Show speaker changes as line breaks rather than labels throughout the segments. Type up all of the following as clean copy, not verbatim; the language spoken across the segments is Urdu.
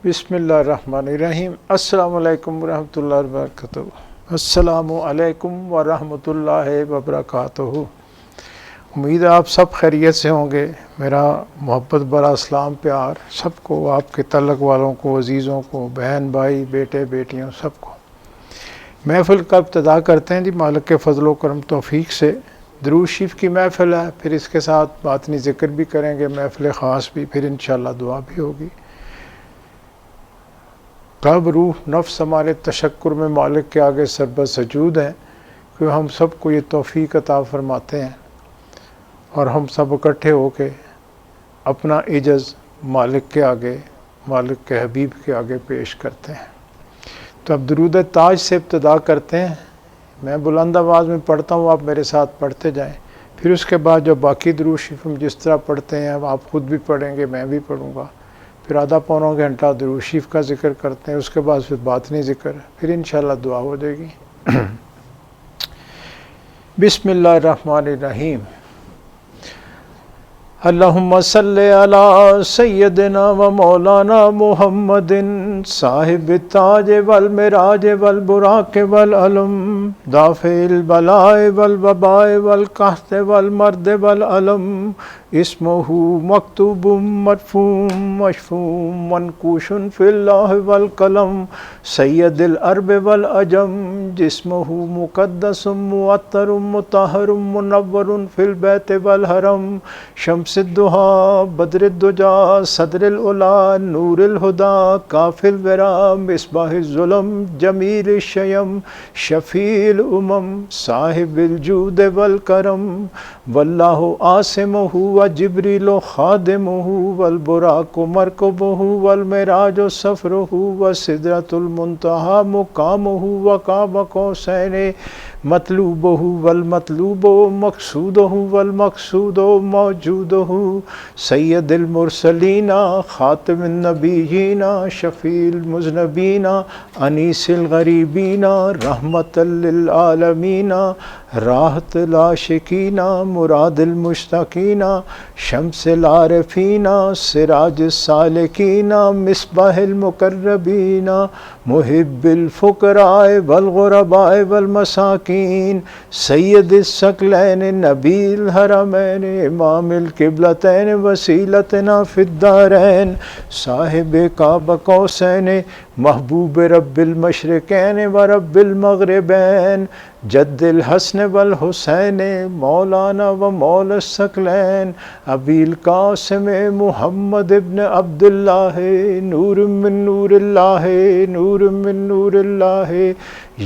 بسم اللہ الرحمن الرحیم۔ السلام علیکم ورحمۃ اللہ وبرکاتہ۔ السلام علیکم ورحمۃ اللہ وبرکاتہ۔ امید ہے آپ سب خیریت سے ہوں گے۔ میرا محبت بڑا اسلام پیار سب کو، آپ کے تعلق والوں کو، عزیزوں کو، بہن بھائی، بیٹے بیٹیوں سب کو۔ محفل کا ابتدا کرتے ہیں جی مالک کے فضل و کرم توفیق سے۔ درود شریف کی محفل ہے، پھر اس کے ساتھ باطنی ذکر بھی کریں گے، محفل خاص بھی، پھر انشاءاللہ دعا بھی ہوگی۔ قلب روح نفس ہمارے تشکر میں مالک کے آگے سربت سجود ہیں کہ ہم سب کو یہ توفیق عطا فرماتے ہیں اور ہم سب اکٹھے ہو کے اپنا عجز مالک کے آگے، مالک کے حبیب کے آگے پیش کرتے ہیں۔ تو اب درود تاج سے ابتدا کرتے ہیں۔ میں بلند آواز میں پڑھتا ہوں، آپ میرے ساتھ پڑھتے جائیں، پھر اس کے بعد جو باقی درود شریف ہم جس طرح پڑھتے ہیں آپ خود بھی پڑھیں گے، میں بھی پڑھوں گا، پھر آدھا پونا گھنٹہ درود شریف کا ذکر کرتے ہیں، اس کے بعد پھر باطنی ذکر، پھر انشاءاللہ دعا ہو جائے گی۔ بسم اللہ الرحمن الرحیم۔ اللہم صلی علی سیدنا و مولانا محمد صاحب التاج والمراج والبراق والعلم دافع البلاء والوباء والقحط والمرض والعلم اسمہ مکتوب مرفوع مشفوع منقوش فی اللہ والقلم سید العرب والعجم جسمہ مقدس معطر مطہر منور فی البیت والحرم شمس الضحیٰ بدر الدجا صدر العلا نور الہدا کاف الورا مصباح الظلم جمیل الشیم شفیع الامم صاحب الجود والکرم واللہ عاصمہ وجبریل خادمہ والبراق مرکبہ والمعراج سفرہ وسدرۃ المنتہی مقامہ وقاب قوسین مطلوبہ والمطلوب مقصودہ والمقصود موجودہ سید المرسلین خاتم النبیین شفیع المذنبین انیس الغریبین رحمۃ للعالمین راحت العاشقین مراد المشتاقین شمس العارفین سراج السالکین مصباح المقربین محب الفقراء والغرباء والمساکین سید الثقلین نبی الحرمین امام القبلتین وسیلتنا فی الدارین صاحب قاب قوسین محبوب رب المشرقین و رب المغربین جد الحسن والحسین مولانا و مولا الثقلین ابی القاسم محمد ابن عبداللہ نور من نور اللہ نور من نور اللہ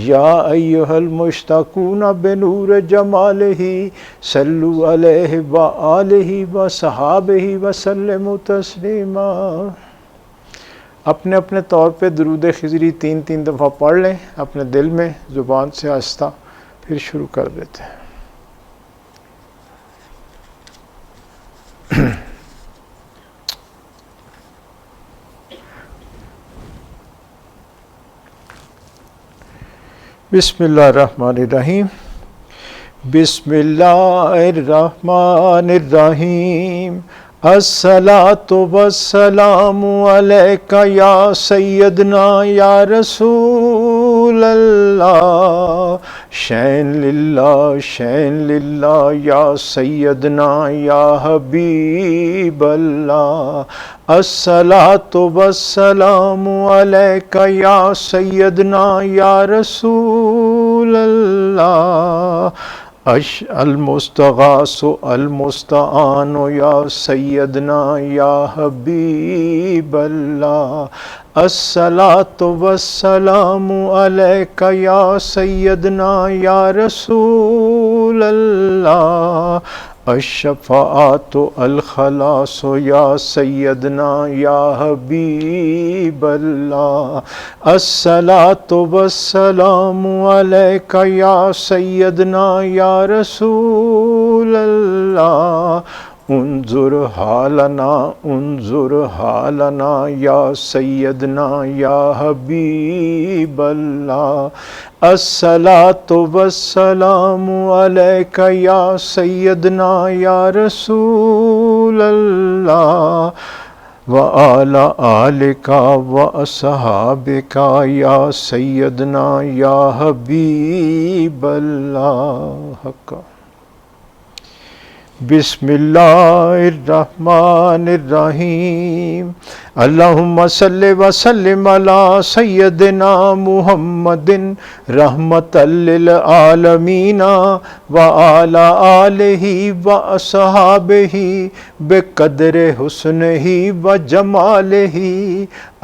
یا ایہا المشتاقون بنور جمالہ صلو علیہ وآلہ وصحابہ وسلم تسلیما۔ اپنے اپنے طور پہ درود خضری 3 دفعہ پڑھ لیں اپنے دل میں، زبان سے آہستہ، پھر شروع کر دیتے ہیں۔ بسم اللہ الرحمن الرحیم۔ بسم اللہ الرحمن الرحیم۔ الصلاۃ والسلام علیک یا سیدنا یا رسول اللہ شین للہ یا سیدنا یا حبیب اللہ الصلاۃ والسلام علیک یا سیدنا یا رسول اللہ المستغاث المستعان یا سیدنا یا حبیب اللہ الصلاۃ والسلام علیک یا سیدنا یا رسول اللہ الشفاعت الخلاص یا سیدنا یا حبیب اللہ الصلاۃ والسلام علیک یا سیدنا یا رسول اللہ انظر حالنا یا سیدنا یا حبیب اللہ الصلاۃ والسلام علیک یا سیدنا یا رسول اللہ وعلى آلك وأصحابك يا سيدنا يا حبيب الله. بسم اللہ الرحمن الرحیم. اللہم صلی وسلم علی سیدنا محمد رحمۃ للعالمین وعلی آلہ واصحابہ بقدر حسنہ وجمالہ.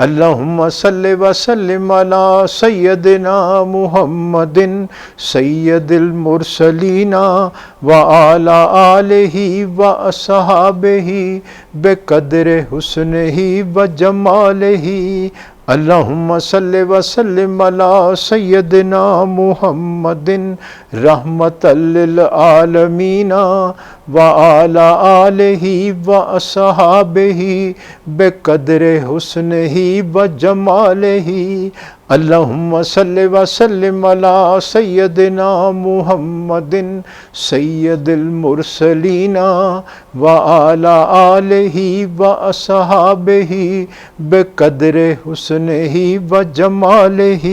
اللہم صلی وسلم علی سیدنا محمد سید المرسلین وعلی آلہ واصحابہ بقدر حسنہ وجمالہ. اللہم صلی وسلم علی سیدنا محمد رحمۃ للعالمین وعلی آلہ واصحابہ بقدر حسنہ وجمالہ. اللہم صلی وسلم علی سیدنا محمد سید المرسلین وعلی آلہ واصحابہ بقدر حسنہ وجمالہ.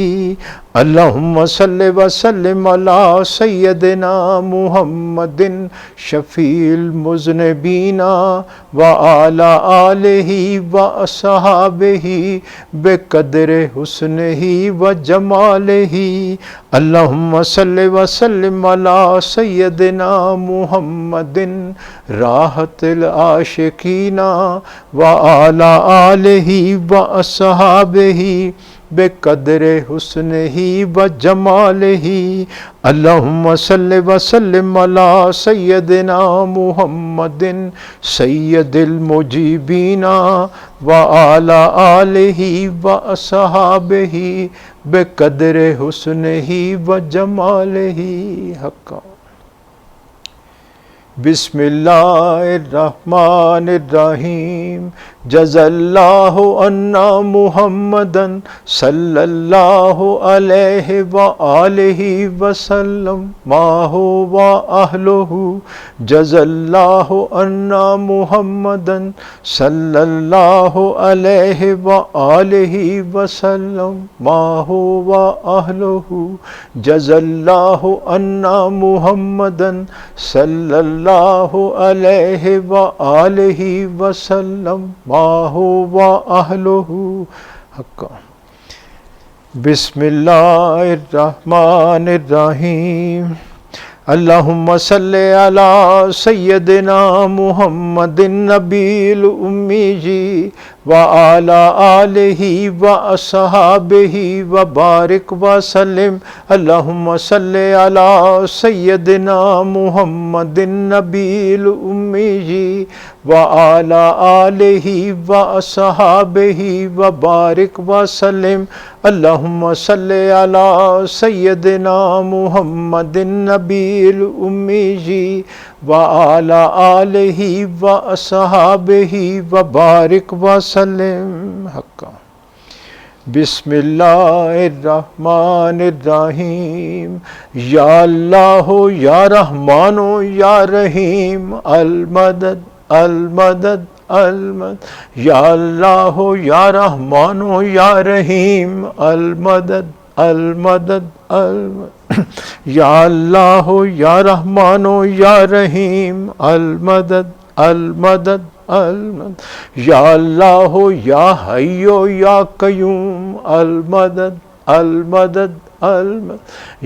اللہم صلی وسلم علی سیدنا محمد شفیع المذنبین وعلی آلہ واصحابہ بقدر حسنہ وجمالہ. اللہم صلی وسلم علی سیدنا محمد راحت العاشقین وعلی آلہ واصحابہ بقدر حسنہ وجمالہ. اللہم صلی وسلم علی سیدنا محمد سید المجیبین وعلی آلہ واصحابہ بقدر حسنہ وجمالہ. حقا. بسم اللہ الرحمن الرحیم. جزا اللہ عنا محمدا صلی اللہ علیہ وآلہ وسلم ما هو اہلہ. جزا اللہ عنا محمدا صلی اللہ علیہ وآلہ وسلم ما هو اہلہ. جزا اللہ عنا محمدا صلی اللہ علیہ وآلہ وسلم ما هو اہلہ. حقا. بسم اللہ الرحمن الرحیم. اللہم صلی علی سیدنا محمد النبی الامی وعلی آلہ واصحابہ وبارک وسلم. اللہم صلی علی سیدنا محمد النبی الامی وعلی آلہ واصحابہ وبارک وسلم. اللہم صلی علی سیدنا محمد النبی الامی وعلی آلہ واصحابہ وبارک وسلم. حقا. بسم اللہ الرحمن الرحیم. یا اللہ یا رحمان یا رحیم المدد المدد المدد. یا اللہ یا رحمان یا رحیم المدد المدد المدد. یا اللہ یا رحمان یا رحیم المدد المدد المدد. یا اللہ یا حی یا قیوم المدد المدد المدد.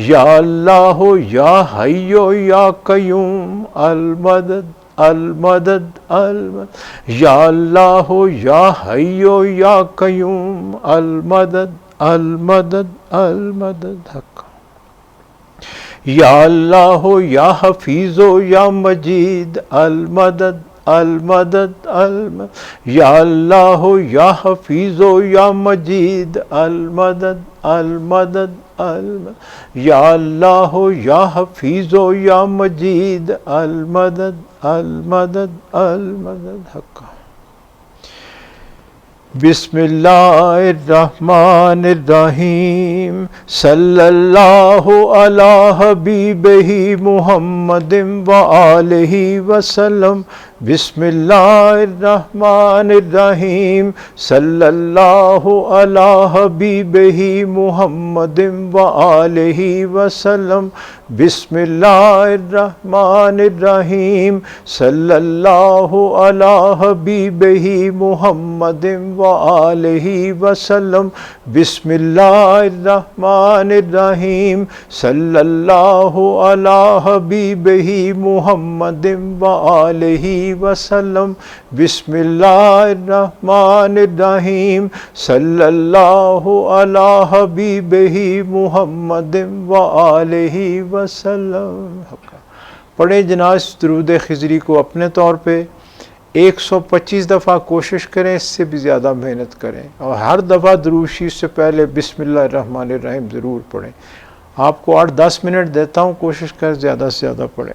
یا اللہ یا حی یا قیوم المدد المدد المدد. یا اللہ یا حی یا قیوم المدد المدد المدد. حق. یا اللہ یا حفیظ یا مجید المدد المدد المدد. یا اللہ یا حفیظ یا مجید المدد المدد المدد. یا اللہ یا حفیظ یا مجید المدد المدد المدد. حق. بسم اللہ الرحمن الرحیم. صلی اللہ علی حبیبہ محمد وآلہ وسلم. بسم اللہ الرحمن الرحیم صلی اللہ علی حبیبہ محمد وآلہ وسلم بسم اللہ الرحمن الرحیم صلی اللہ علی حبیبہ محمد وآلہ وسلم بسم اللہ الرحمن الرحیم صلی اللہ علی حبیبہ محمد وآلہ وسلم بسم اللہ الرحمن الرحیم صلی اللہ علی حبیبہ محمد وآلہ وسلم۔ پڑھیں جناب درود خضری کو اپنے طور پہ 125 دفعہ کوشش کریں، اس سے بھی زیادہ محنت کریں، اور ہر دفعہ درود شریف سے پہلے بسم اللہ الرحمن الرحیم ضرور پڑھیں۔ آپ کو 8-10 منٹ دیتا ہوں، کوشش کر زیادہ سے زیادہ پڑھیں۔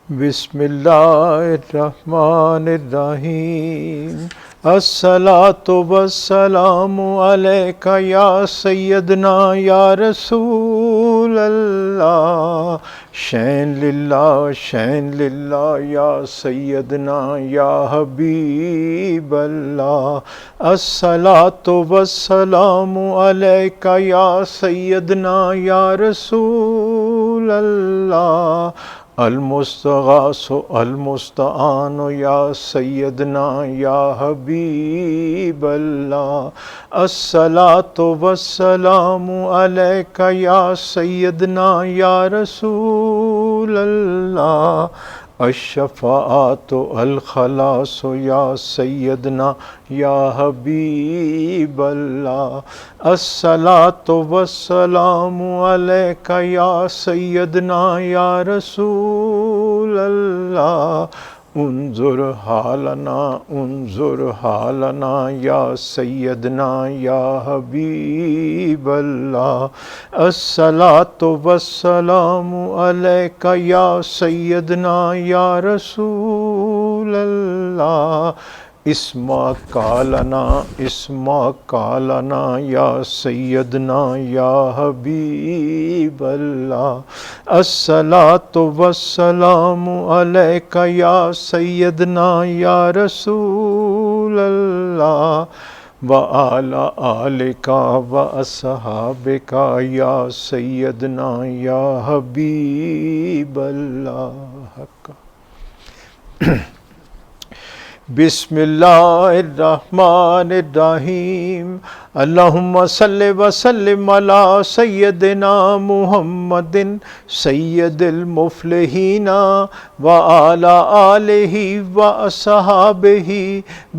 بسم اللہ الرحمن الرحیم الصلاۃ والسلام علیک یا سیدنا یا رسول اللہ شین للہ یا سیدنا یا حبیب اللہ الصلاۃ والسلام علیک یا سیدنا یا رسول اللہ المستغاث المستعان یا سیدنا یا حبیب اللہ الصلاۃ والسلام علیک یا سیدنا یا رسول اللہ الشفاعت الخلاص یا سیدنا یا حبیب اللہ الصلاۃ والسلام علیک یا سیدنا یا رسول اللہ انظر حالنا یا سیدنا یا حبیب اللہ الصلاۃ والسلام علیک یا سیدنا یا رسول اللہ اسما کالنا یا سیدنا یا حبیب اللہ الصلاۃ والسلام علیک یا سیدنا یا رسول اللہ وعلی آلک واصحابک یا سیدنا یا حبیب اللہ۔ بسم اللہ الرحمن الرحیم اللہم صلی وسلم علی سیدنا محمد سید المفلحین وعلی آلہ واصحابہ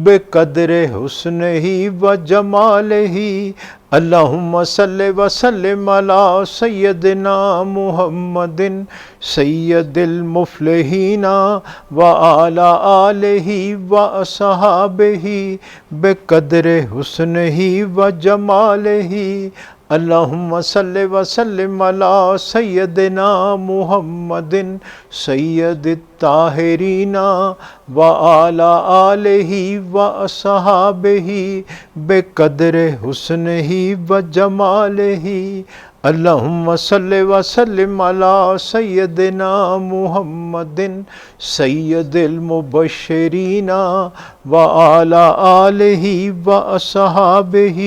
بقدر حسنہ وجمالہ اللہم صلی وسلم علی سیدنا محمد سید المفلحین وعلی آلہ واصحابہ بقدر حسنہ وجمالہ اللہم صلی وسلم علی سیدنا محمد سید الطاہرین وعلی آلہ واصحابہ بقدر حسنہ وجمالہ اللہم صلی وسلم علی سیدنا محمد سید المبشرین وعلی آلہ واصحابہ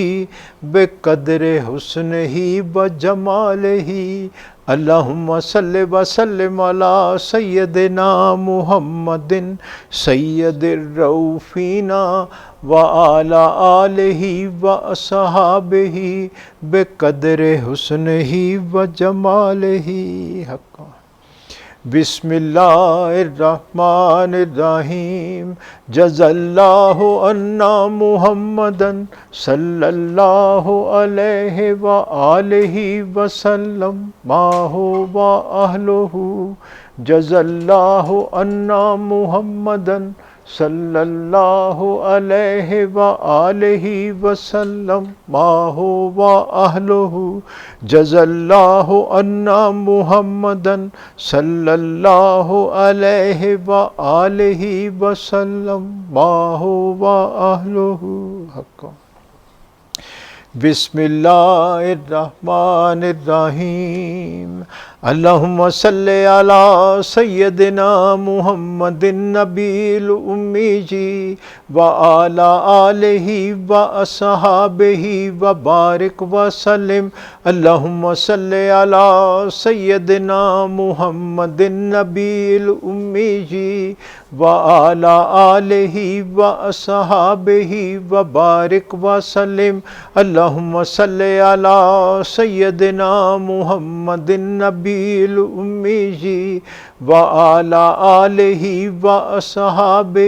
بقدر حسنہ وجمالہ اللہم صلی وسلم علی سیدنا محمد سید الرؤوفین وعلی آلہ واصحابہ بقدر حسنہ وجمالہ حقا۔ بسم اللہ الرحمن الرحیم جزا اللہ عنا محمدا صلی اللہ علیہ وآلہ وسلم ما هو اہلہ جزا اللہ عنا محمدا صلی اللہ علیہ وآلہ وسلم ما هو اہلہ جزا اللہ عنا محمدا صلی اللہ علیہ وآلہ وسلم ما هو اہلہ حقا۔ بسم اللہ الرحمن الرحیم اللہم صلی علی سیدنا محمد النبی الامی جی وعلی آلہ واصحابہ وبارک وسلم اللہم صلی علی سیدنا محمد النبی الامی جی وعلی آلہ واصحابہ وبارک وسلم اللہم صلی علی سیدنا محمد النبی الامی جی وعلی آلہ واصحابہ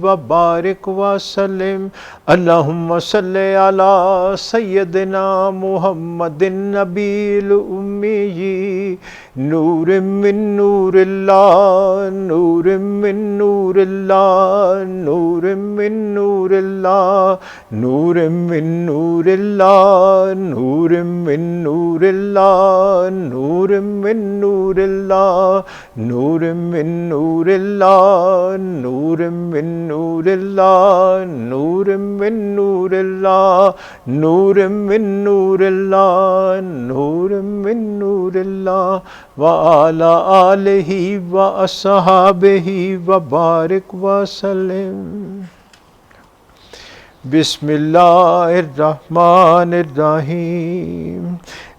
وبارک وسلم اللہم صلی علی سیدنا محمد النبی الامی جی نور من نور اللہ نور من نور اللہ نور من نور اللہ نور من نور اللہ نور من نور اللہ نور من نور اللہ نور من نور اللہ نور من نور اللہ نور من نور اللہ نور من نور اللہ نور من نور اللہ وعلی آلہ واصحابہ وبارک وسلم بسم اللہ الرحمن الرحیم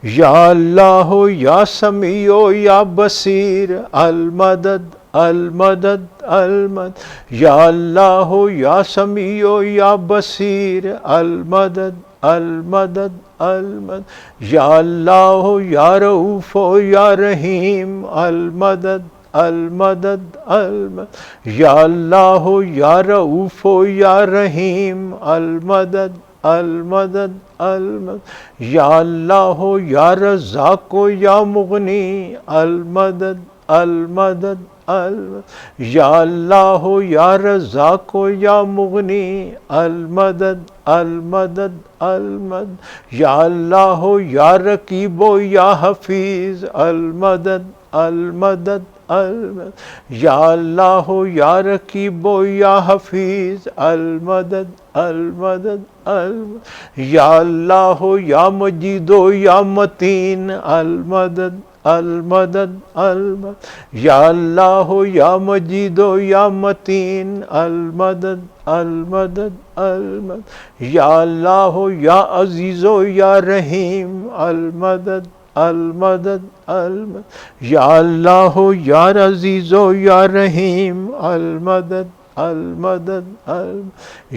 یا اللہ یا سمیع یا بصیر المدد المدد المدد یا اللہ یا سمیع یا بصیر المدد المدد المدد یا اللہ یا رؤوف یا رحیم المدد المدد المدد یا اللہ یا رؤوف یا رحیم المدد المدد المدد یا اللہ یا رزاق یا مغنی المدد المدد المدد یا اللہ یا رزاق یا مغنی المدد المدد المدد یا اللہ یا رقیب یا حفیظ المدد المدد المدد یا اللہ یا رقیب یا حفیظ المدد المدد المدد یا اللہ یا مجید یا متین المدد المدد المدد یا اللہ یا مجید یا متین المدد المدد المدد یا اللہ یا عزیز یا رحیم المدد المدد المدد یا اللہ یا عزیز یا رحیم المدد المدد المدد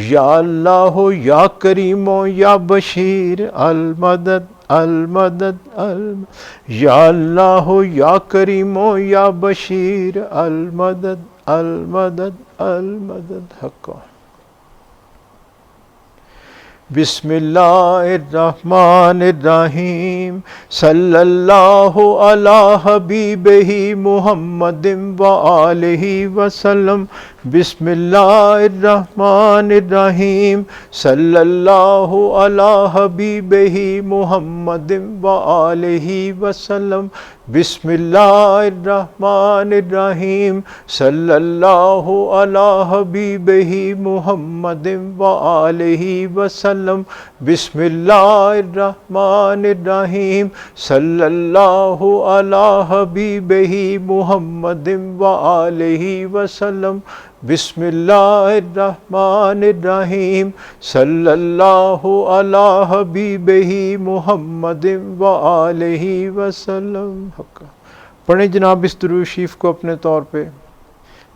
یا اللہ یا کریم یا بشیر المدد المدد المدد یا اللہ یا کریم یا بشیر المدد المدد المدد حق بسم اللہ الرحمن الرحیم صلی اللہ علی حبیبہ محمد وآلہ وسلم بسم اللہ الرحمن الرحیم صلی اللہ علی حبیبہ محمد وآلہ وسلم بسم اللہ الرحمن الرحیم صلی اللہ علی حبیبہ محمد وآلہ وسلم بسم اللہ الرحمن الرحیم صلی اللہ علی حبیبہ محمد وآلہ وسلم بسم اللہ الرحمن الرحیم صلی اللہ علی حبیبہ محمد وآلہ وسلم پڑھیں جناب اس درود شریف کو اپنے طور پہ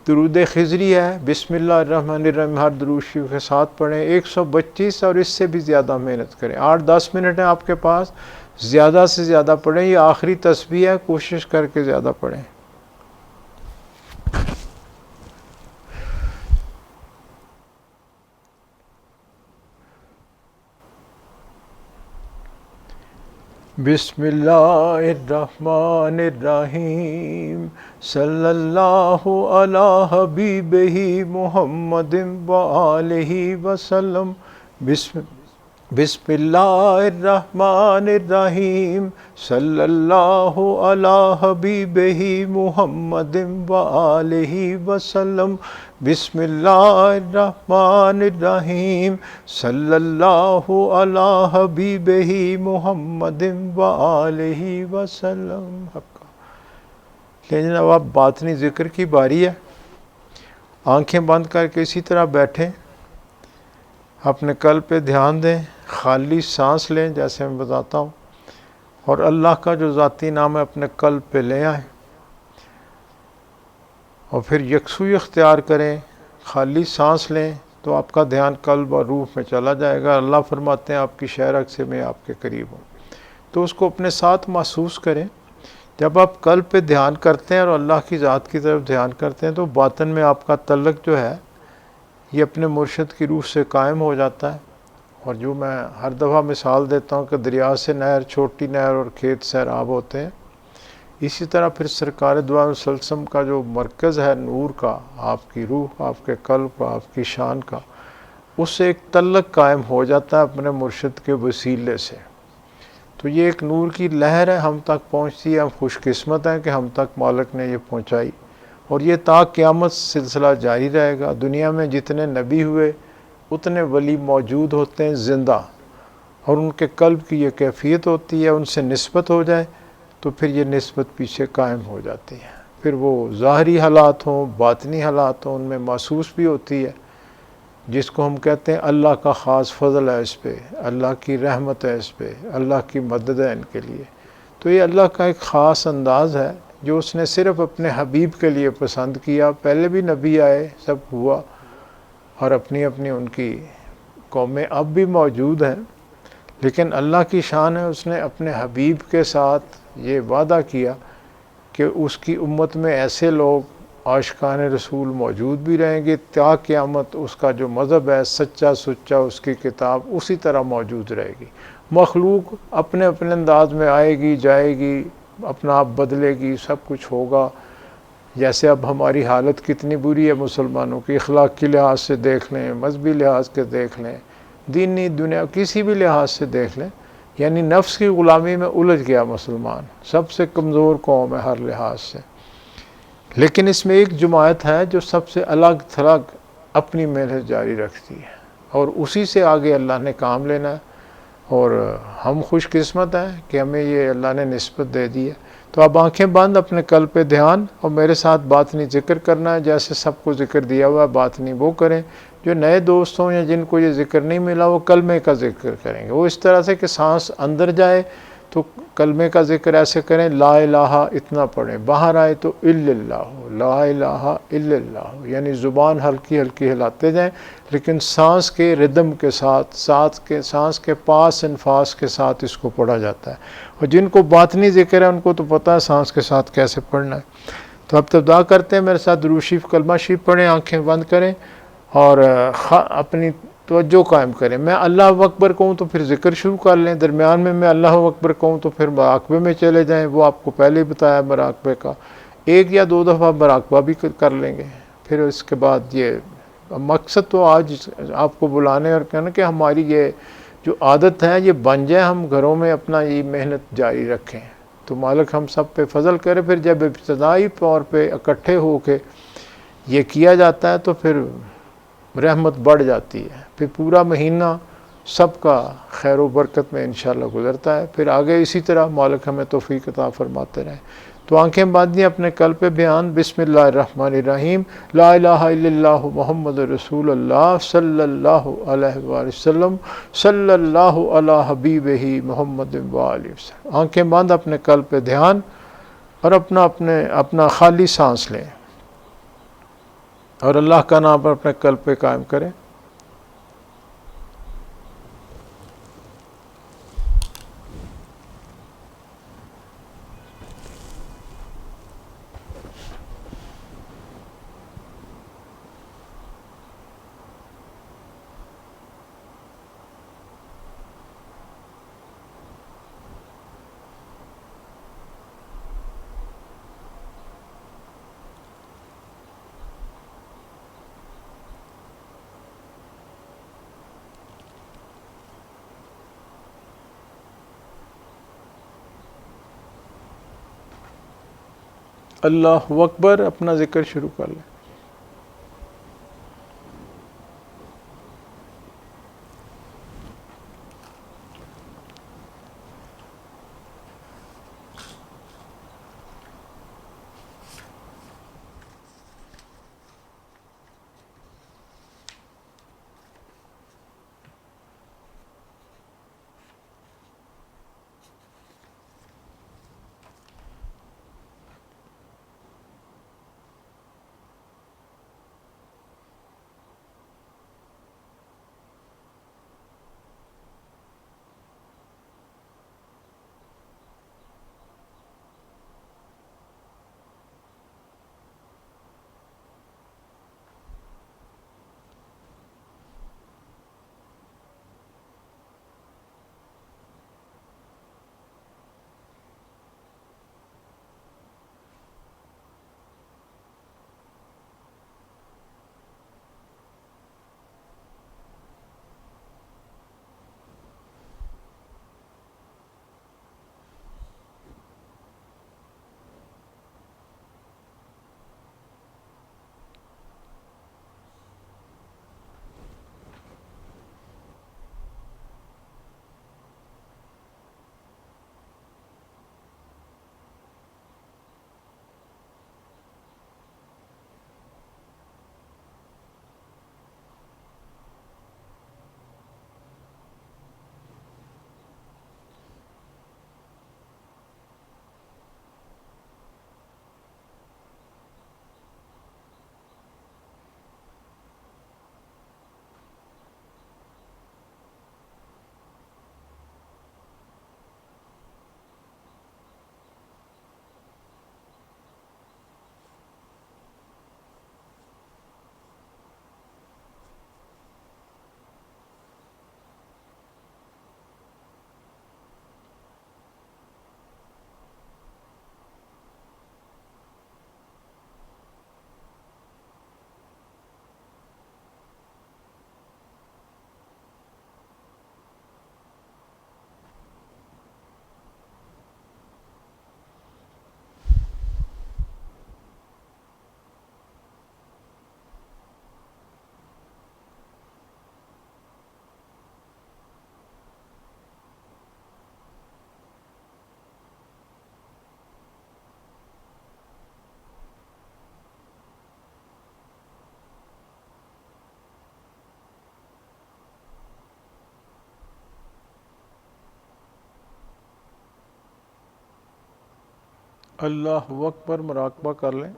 درود خضری ہے بسم اللہ الرحمن الرحیم ہر درود شریف کے ساتھ پڑھیں 132 اور اس سے بھی زیادہ محنت کریں 8-10 منٹ ہیں آپ کے پاس زیادہ سے زیادہ پڑھیں یہ آخری تسبیح ہے کوشش کر کے زیادہ پڑھیں بسم اللہ الرحمن الرحیم صلی اللہ علی حبیبہ محمد وآلہ وسلم بسم اللہ الرحمن الرحیم صلی اللہ علی حبیبہ محمد وآلہ وسلم بسم اللہ الرحمن الرحیم صلی اللہ علی حبیبہ محمد وآلہ وسلم. لیکن اب باطنی ذکر کی باری ہے. آنکھیں بند کر کے اسی طرح بیٹھیں، اپنے قلب پہ دھیان دیں، خالی سانس لیں جیسے میں بتاتا ہوں، اور اللہ کا جو ذاتی نام ہے اپنے قلب پہ لے آئیں، اور پھر یکسوئی اختیار کریں، خالی سانس لیں تو آپ کا دھیان قلب اور روح میں چلا جائے گا. اللہ فرماتے ہیں آپ کی شہرک سے میں آپ کے قریب ہوں. تو اس کو اپنے ساتھ محسوس کریں. جب آپ قلب پہ دھیان کرتے ہیں اور اللہ کی ذات کی طرف دھیان کرتے ہیں تو باطن میں آپ کا تعلق جو ہے یہ اپنے مرشد کی روح سے قائم ہو جاتا ہے. اور جو میں ہر دفعہ مثال دیتا ہوں کہ دریا سے نہر، چھوٹی نہر اور کھیت سیراب ہوتے ہیں، اسی طرح پھر سرکار دو عالم صلی اللہ علیہ وسلم کا جو مرکز ہے نور کا، آپ کی روح، آپ کے قلب کا، آپ کی شان کا، اس سے ایک تعلق قائم ہو جاتا ہے اپنے مرشد کے وسیلے سے. تو یہ ایک نور کی لہر ہے، ہم تک پہنچتی ہے. ہم خوش قسمت ہیں کہ ہم تک مالک نے یہ پہنچائی، اور یہ تا قیامت سلسلہ جاری رہے گا. دنیا میں جتنے نبی ہوئے اتنے ولی موجود ہوتے ہیں زندہ، اور ان کے قلب کی یہ کیفیت ہوتی ہے، ان سے نسبت ہو جائے تو پھر یہ نسبت پیچھے قائم ہو جاتی ہے. پھر وہ ظاہری حالات ہوں، باطنی حالات ہوں، ان میں محسوس بھی ہوتی ہے. جس کو ہم کہتے ہیں اللہ کا خاص فضل ہے اس پہ، اللہ کی رحمت ہے اس پہ، اللہ کی مدد ہے ان کے لیے. تو یہ اللہ کا ایک خاص انداز ہے جو اس نے صرف اپنے حبیب کے لیے پسند کیا. پہلے بھی نبی آئے، سب ہوا، اور اپنی اپنی ان کی قومیں اب بھی موجود ہیں، لیکن اللہ کی شان ہے اس نے اپنے حبیب کے ساتھ یہ وعدہ کیا کہ اس کی امت میں ایسے لوگ عاشقان رسول موجود بھی رہیں گے تا قیامت. اس کا جو مذہب ہے سچا سچا، اس کی کتاب اسی طرح موجود رہے گی. مخلوق اپنے اپنے انداز میں آئے گی، جائے گی، اپنا آپ بدلے گی، سب کچھ ہوگا. جیسے اب ہماری حالت کتنی بری ہے مسلمانوں کی، اخلاق کے لحاظ سے دیکھ لیں، مذہبی لحاظ کے دیکھ لیں، دینی دنیا کسی بھی لحاظ سے دیکھ لیں، یعنی نفس کی غلامی میں الجھ گیا مسلمان. سب سے کمزور قوم ہے ہر لحاظ سے. لیکن اس میں ایک جماعت ہے جو سب سے الگ تھلگ اپنی محنت جاری رکھتی ہے، اور اسی سے آگے اللہ نے کام لینا ہے. اور ہم خوش قسمت ہیں کہ ہمیں یہ اللہ نے نسبت دے دی ہے. تو اب آنکھیں بند، اپنے قلب پہ دھیان، اور میرے ساتھ باطنی ذکر کرنا ہے. جیسے سب کو ذکر دیا ہوا ہے باطنی وہ کریں. جو نئے دوست ہوں یا جن کو یہ ذکر نہیں ملا وہ کلمے کا ذکر کریں گے. وہ اس طرح سے کہ سانس اندر جائے تو کلمے کا ذکر ایسے کریں، لا الہ اتنا پڑھیں، باہر آئے تو الا اللہ، لا الہ الا اللہ، یعنی زبان ہلکی ہلکی ہلاتے جائیں، لیکن سانس کے ردم کے ساتھ، سانس کے پاس انفاس کے ساتھ اس کو پڑھا جاتا ہے. اور جن کو باطنی ذکر ہے ان کو تو پتہ ہے سانس کے ساتھ کیسے پڑھنا ہے. تو اب ابتدا کرتے ہیں، میرے ساتھ درود شریف کلمہ شریف پڑھیں، آنکھیں بند کریں اور اپنی توجہ قائم کریں. میں اللہ اکبر کہوں تو پھر ذکر شروع کر لیں، درمیان میں اللہ اکبر کہوں تو پھر مراقبے میں چلے جائیں. وہ آپ کو پہلے ہی بتایا مراقبے کا، ایک یا دو دفعہ مراقبہ بھی کر لیں گے. پھر اس کے بعد یہ مقصد تو آج آپ کو بلانے اور کہنا کہ ہماری یہ جو عادت ہے یہ بن جائے، ہم گھروں میں اپنا یہ محنت جاری رکھیں تو مالک ہم سب پہ فضل کرے. پھر جب ابتدائی طور پہ اکٹھے ہو کے یہ کیا جاتا ہے تو پھر رحمت بڑھ جاتی ہے. پھر پورا مہینہ سب کا خیر و برکت میں انشاءاللہ گزرتا ہے. پھر آگے اسی طرح مالک ہمیں توفیق عطا فرماتے رہیں. تو آنکھیں باندھیں، اپنے قلب پہ بیان، بسم اللہ الرحمن الرحیم، لا الہ الا اللہ محمد رسول اللہ صلی اللہ علیہ وآلہ وسلم، صلی اللہ علی حبیبہ محمد وآلہ وسلم. آنکھیں باندھ، اپنے قلب پہ دھیان، اور اپنا خالی سانس لیں اور اللہ کا نام پر اپنے قلب پہ قائم کریں. اللہ اکبر، اپنا ذکر شروع کر لیں. اللہ اکبر مراقبہ کر لیں.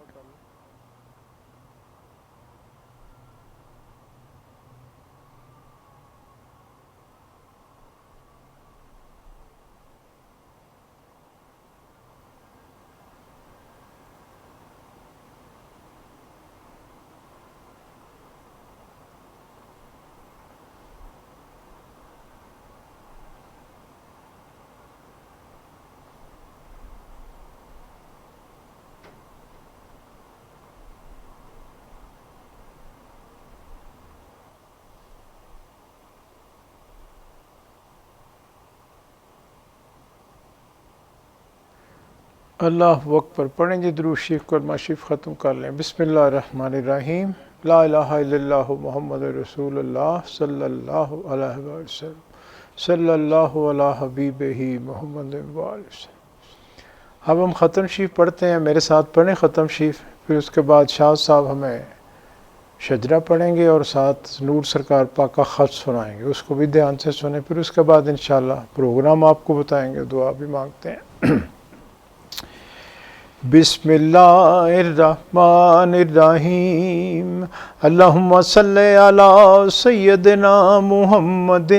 اللہ اکبر پڑھیں جی درود شریف کلمہ شریف ختم کر لیں. بسم اللہ الرحمن الرحیم. لا الہ الا اللہ محمد رسول اللہ صلی اللہ علیہ وسلم صلی اللہ علی حبیبہ محمد وسلم. اب ہم ختم شریف پڑھتے ہیں. میرے ساتھ پڑھیں ختم شریف. پھر اس کے بعد شاہ صاحب ہمیں شجرہ پڑھیں گے اور ساتھ نور سرکار پاک کا خط سنائیں گے. اس کو بھی دھیان سے سنیں. پھر اس کے بعد انشاءاللہ پروگرام آپ کو بتائیں گے. دعا بھی مانگتے ہیں. بسم اللہ الرحمن الرحیم. اللہم صلی علی سیدنا محمد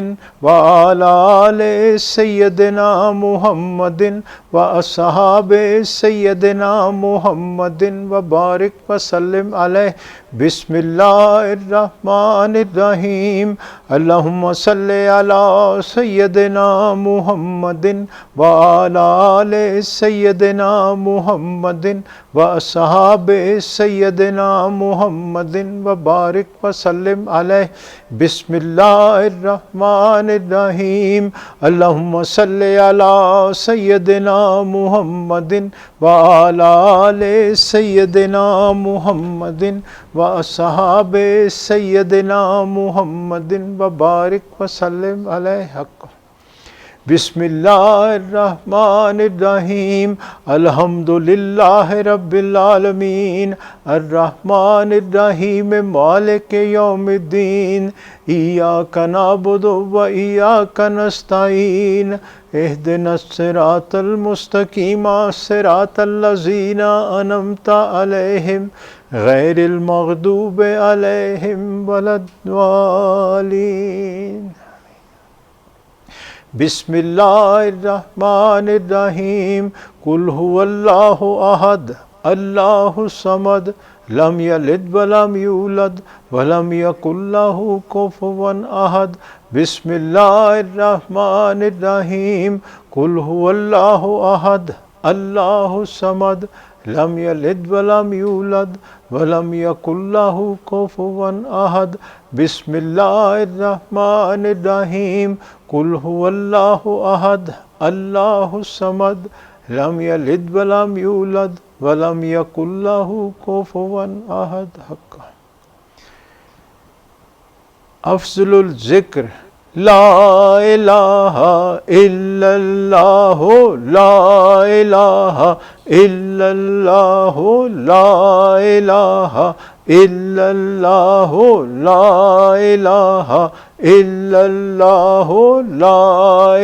وعلی آل سیدنا محمد واصحاب سیدنا محمد وبارک وسلم علیہ. بسم اللہ الرحمن الرحیم. اللہم صلی علی سیدنا محمد وعلی آل سیدنا محمد واصحاب سیدنا محمد وبارک وسلم علیہ. بسم اللہ الرحمن الرحیم. اللہم صلی علی سیدنا محمد وعلی آل سیدنا محمد واصحاب سیدنا محمد وبارک وسلم علیہ. حق. بسم اللہ الرحمن الرحیم. الحمدللہ رب العالمین الرحمن الرحیم مالک یوم الدین. ایاک نعبد و ایاک نستعین. اہدنا الصراط المستقیم صراط الذین انعمت علیہم غیر المغضوب علیہم ولا الضالین. بسم اللہ الرحمن الرحیم. قل هو اللہ احد اللہ الصمد لم یلد ولم یولد ولم یکن له کفوا احد. بسم اللہ الرحمن الرحیم. قل هو اللہ احد اللہ الصمد لم یلد ولم یولد ولم یکن له کفوا احد. بسم اللہ الرحمن الرحیم. قل هو اللہ احد اللہ الصمد لم یلد ولم یولد ولم یکن له کفوا احد. حق. افضل الذکر لا الہ الا اللہ لا الہ الا اللہ لا الہ الا اللہ لا الہ الا اللہ لا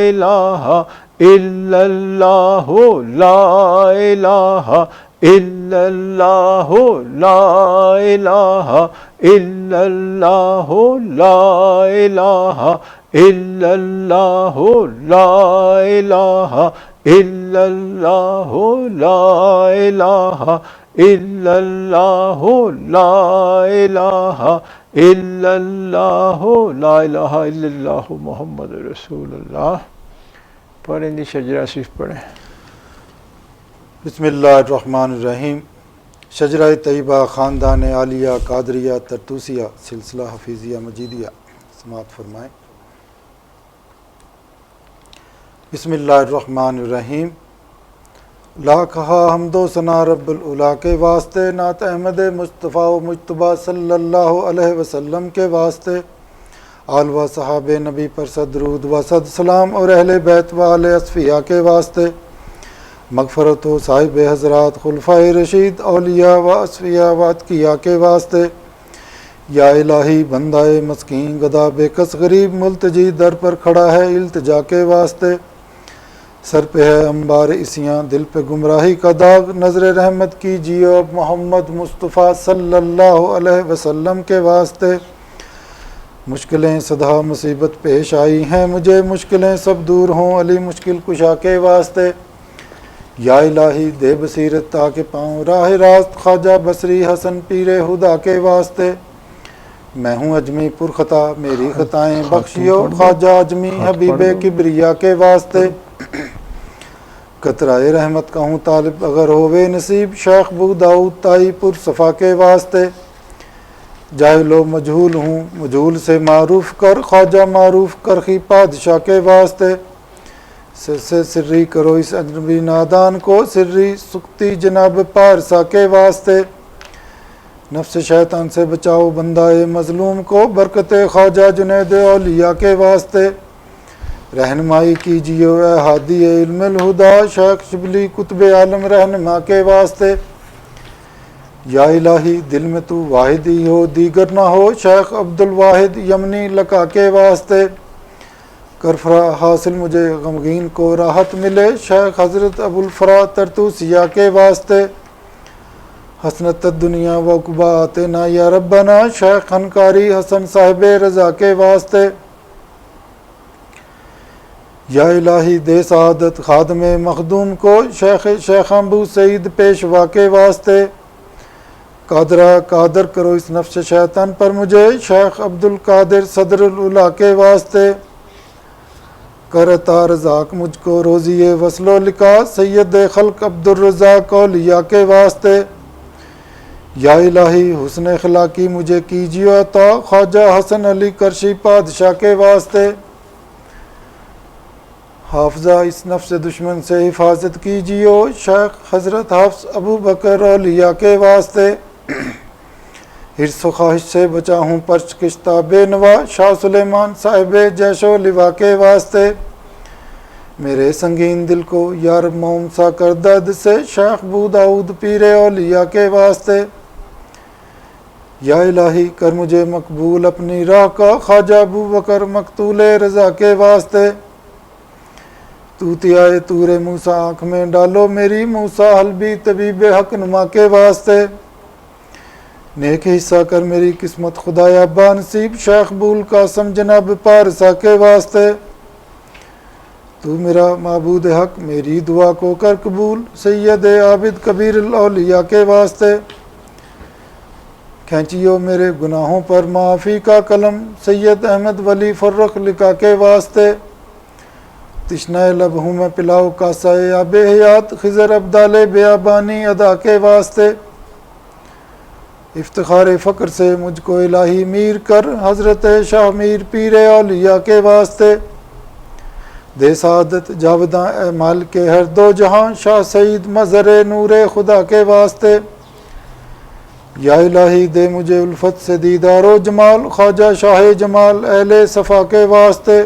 الہ الا اللہ لا الہ الا اللہ لا الہ الا اللہ لا الہ الا اللہ لا الہ الا اللہ لا الہ الا اللہ لا الہ الا اللہ لا الہ الا اللہ محمد رسول اللہ. پڑھیں جی شجرہ شریف پڑھیں.
بسم اللہ الرحمن الرحیم. شجرہ طیبہ خاندان عالیہ قادریہ طرطوسیہ سلسلہ حفیظیہ مجیدیہ سماعت فرمائیں. بسم اللہ الرحمن الرحیم. لاکھا حمد و ثنا رب العلا کے واسطے، نعت احمد مصطفیٰ و مجتبیٰ صلی اللہ علیہ وسلم کے واسطے، آل و صحاب نبی پر صد درود و صد سلام اور اہل بیت و آل اصفیاء کے واسطے، مغفرت و صاحب حضرات خلفائے رشید اولیاء و اصفیاء و اتقیاء کے واسطے. یا الہی بندہ مسکین گدا بے کس غریب ملتجی در پر کھڑا ہے التجا کے واسطے، سر پہ ہے انبار اسیاں، دل پہ گمراہی کا داغ، نظر رحمت کیجیے اب محمد مصطفیٰ صلی اللہ علیہ وسلم کے واسطے۔ مشکلیں صدا مصیبت پیش آئی ہیں مجھے، مشکلیں سب دور ہوں علی مشکل کشا کے واسطے۔ یا الہی دے بصیرت تاکہ پاؤں راہ راست، خواجہ بصری حسن پیر خدا کے واسطے۔ میں ہوں اجمی پر خطا، میری خطائیں بخشیو، خواجہ اجمی حبیب کبریا کے واسطے۔ قطرۂ رحمت کا ہوں طالب اگر ہووے نصیب، شیخ بو داؤد تائی پر صفا کے واسطے۔ جاہل و مجہول ہوں مجہول سے معروف کر، خواجہ معروف کرخی بادشاہ کے واسطے۔ سر سے سری کرو اس اجنبی نادان کو، سری سکتی جناب پارسا کے واسطے۔ نفس شیطان سے بچاؤ بندہ مظلوم کو، برکت خواجہ جنید اولیاء کے واسطے۔ رہنمائی کیجیے اے ہادی علم الہدا، شیخ شبلی قطب عالم رہنما کے واسطے۔ یا الہی دل میں تو واحد ہی ہو دیگر نہ ہو، شیخ عبد الواحد یمنی لقا کے واسطے۔ کرفرا حاصل مجھے غمگین کو راحت ملے، شیخ حضرت ابو الفرا ترتوسیہ کے واسطے۔ حسنت دنیا و عقبیٰ آتنا یا ربنا، شیخ خنکاری حسن صاحب رضا کے واسطے۔ یا الہی دے سعادت خادم مخدوم کو، شیخ ابو سعید پیشوا کے واسطے۔ قادر کرو اس نفس شیطان پر مجھے، شیخ عبد القادر صدر العلا کے واسطے۔ کر عطا رزاق مجھ کو روزی وصل و لقاء، سید خلق عبد الرزاق اولیاء کے واسطے۔ یا الہی حسن اخلاقی مجھے کیجیے عطا، خواجہ حسن علی کرشی بادشاہ کے واسطے۔ حافظہ اس نفس دشمن سے حفاظت کیجیے، شیخ حضرت حفظ ابو بکر اولیاء کے واسطے۔ حرص و خواہش سے بچا ہوں پرچ کشتہ بے نوا، شاہ سلیمان صاحب جیش و لوا کے واسطے۔ میرے سنگین دل کو یا رب موم سا کر درد سے، شیخ بو داؤد پیر اولیاء کے واسطے۔ یا الہی کر مجھے مقبول اپنی راہ کا، خواجہ ابو بکر مقتول رضا کے واسطے۔ توتیائے تور موسیٰ آنکھ میں ڈالو میری، موسیٰ حلبی طبیب حق نما کے واسطے۔ نیک حصہ کر میری قسمت خدایا بانصیب، شیخ بول قاسم جناب پارسا کے واسطے۔ تو میرا معبود حق میری دعا کو کر قبول، سید عابد کبیر الاولیاء کے واسطے۔ کھینچیو میرے گناہوں پر معافی کا قلم، سید احمد ولی فرخ لقا کے واسطے۔ تشنہ لب ہوں میں پلاؤ کاسہ آب حیات، خضر عبدال بیابانی ادا کے واسطے۔ افتخار فقر سے مجھ کو الہی میر کر، حضرت شاہ میر پیر اولیاء کے واسطے۔ دے سعادت جاوداں اے مالک ہر دو جہاں، شاہ سعید مظہر نور خدا کے واسطے۔ یا الہی دے مجھے الفت سے دیدار و جمال، خواجہ شاہ جمال اہل صفا کے واسطے۔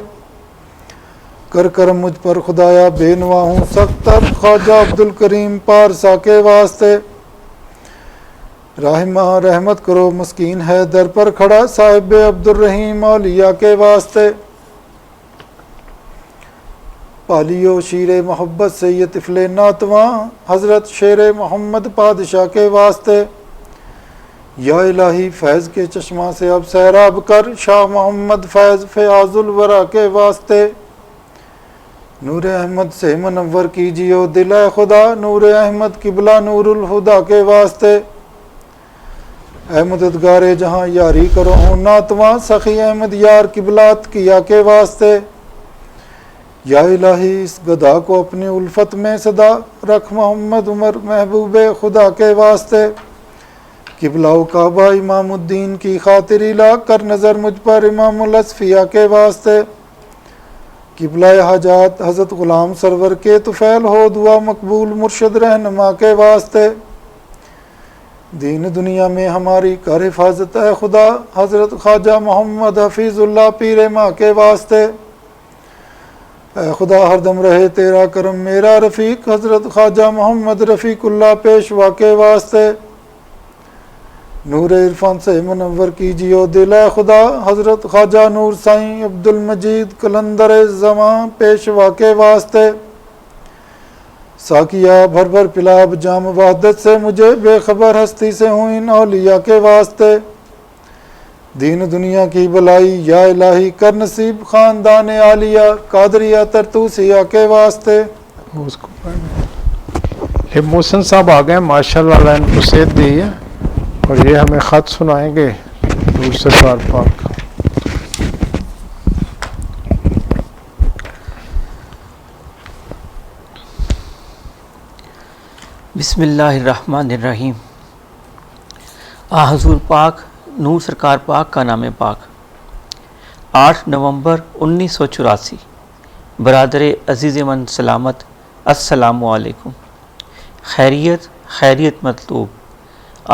کر کرم مجھ پر خدایا بے نوا ہوں سخت تر، خواجہ عبد الکریم پارسا کے واسطے۔ رحمہ رحمت کرو مسکین ہے در پر کھڑا، صاحب عبد الرحیم اولیاء کے واسطے۔ پالیو شیر محبت سے یہ طفل ناتواں، حضرت شیر محمد پادشاہ کے واسطے۔ یا الہی فیض کے چشمہ سے اب سیراب کر، شاہ محمد فیض فیاض الورا کے واسطے۔ نور احمد سے منور کیجیو دل اے خدا، نور احمد قبلہ نور الہدا کے واسطے۔ اے مددگار جہاں یاری کرو ہوں ناتواں، سخی احمد یار قبلات کیا کے واسطے۔ یا الہی اس گدھا کو اپنی الفت میں صدا رکھ، محمد عمر محبوب خدا کے واسطے۔ قبلہ کعبہ امام الدین کی خاطر لا کر نظر مجھ پر، امام الاصفیاء کے واسطے۔ قبلہ حاجات حضرت غلام سرور کے طفیل ہو دعا مقبول، مرشد رہنما کے واسطے۔ دین دنیا میں ہماری کر حفاظت اے خدا، حضرت خواجہ محمد حفیظ اللہ پیر ماں کے واسطے۔ اے خدا ہر دم رہے تیرا کرم میرا رفیق، حضرت خواجہ محمد رفیق اللہ پیشوا کے واسطے۔ نور عرفان سے منور کیجیو دل اے خدا، حضرت خواجہ نور سائیں عبد المجید قلندر زماں پیشوا کے واسطے۔ ساقیہ بھر بھر پلا اب جام وحدت سے، مجھے بے خبر ہستی سے ہوں ان اولیاء کے واسطے، دین دنیا کی بلائی یا الہی کر نصیب خاندان عالیہ، قادریہ ترتوسیہ کے واسطے۔
اس کو پڑھنا یہ محسن صاحب آ گئے، ماشاء اللہ اللہ ان کو صحت دی ہے، اور یہ ہمیں خط سنائیں گے نور سرکار پاک۔
بسم اللہ الرحمن الرحیم۔ حضور پاک نور سرکار پاک کا نام پاک۔ 8 نومبر 1984۔ برادر عزیز من سلامت، السلام علیکم۔ خیریت مطلوب۔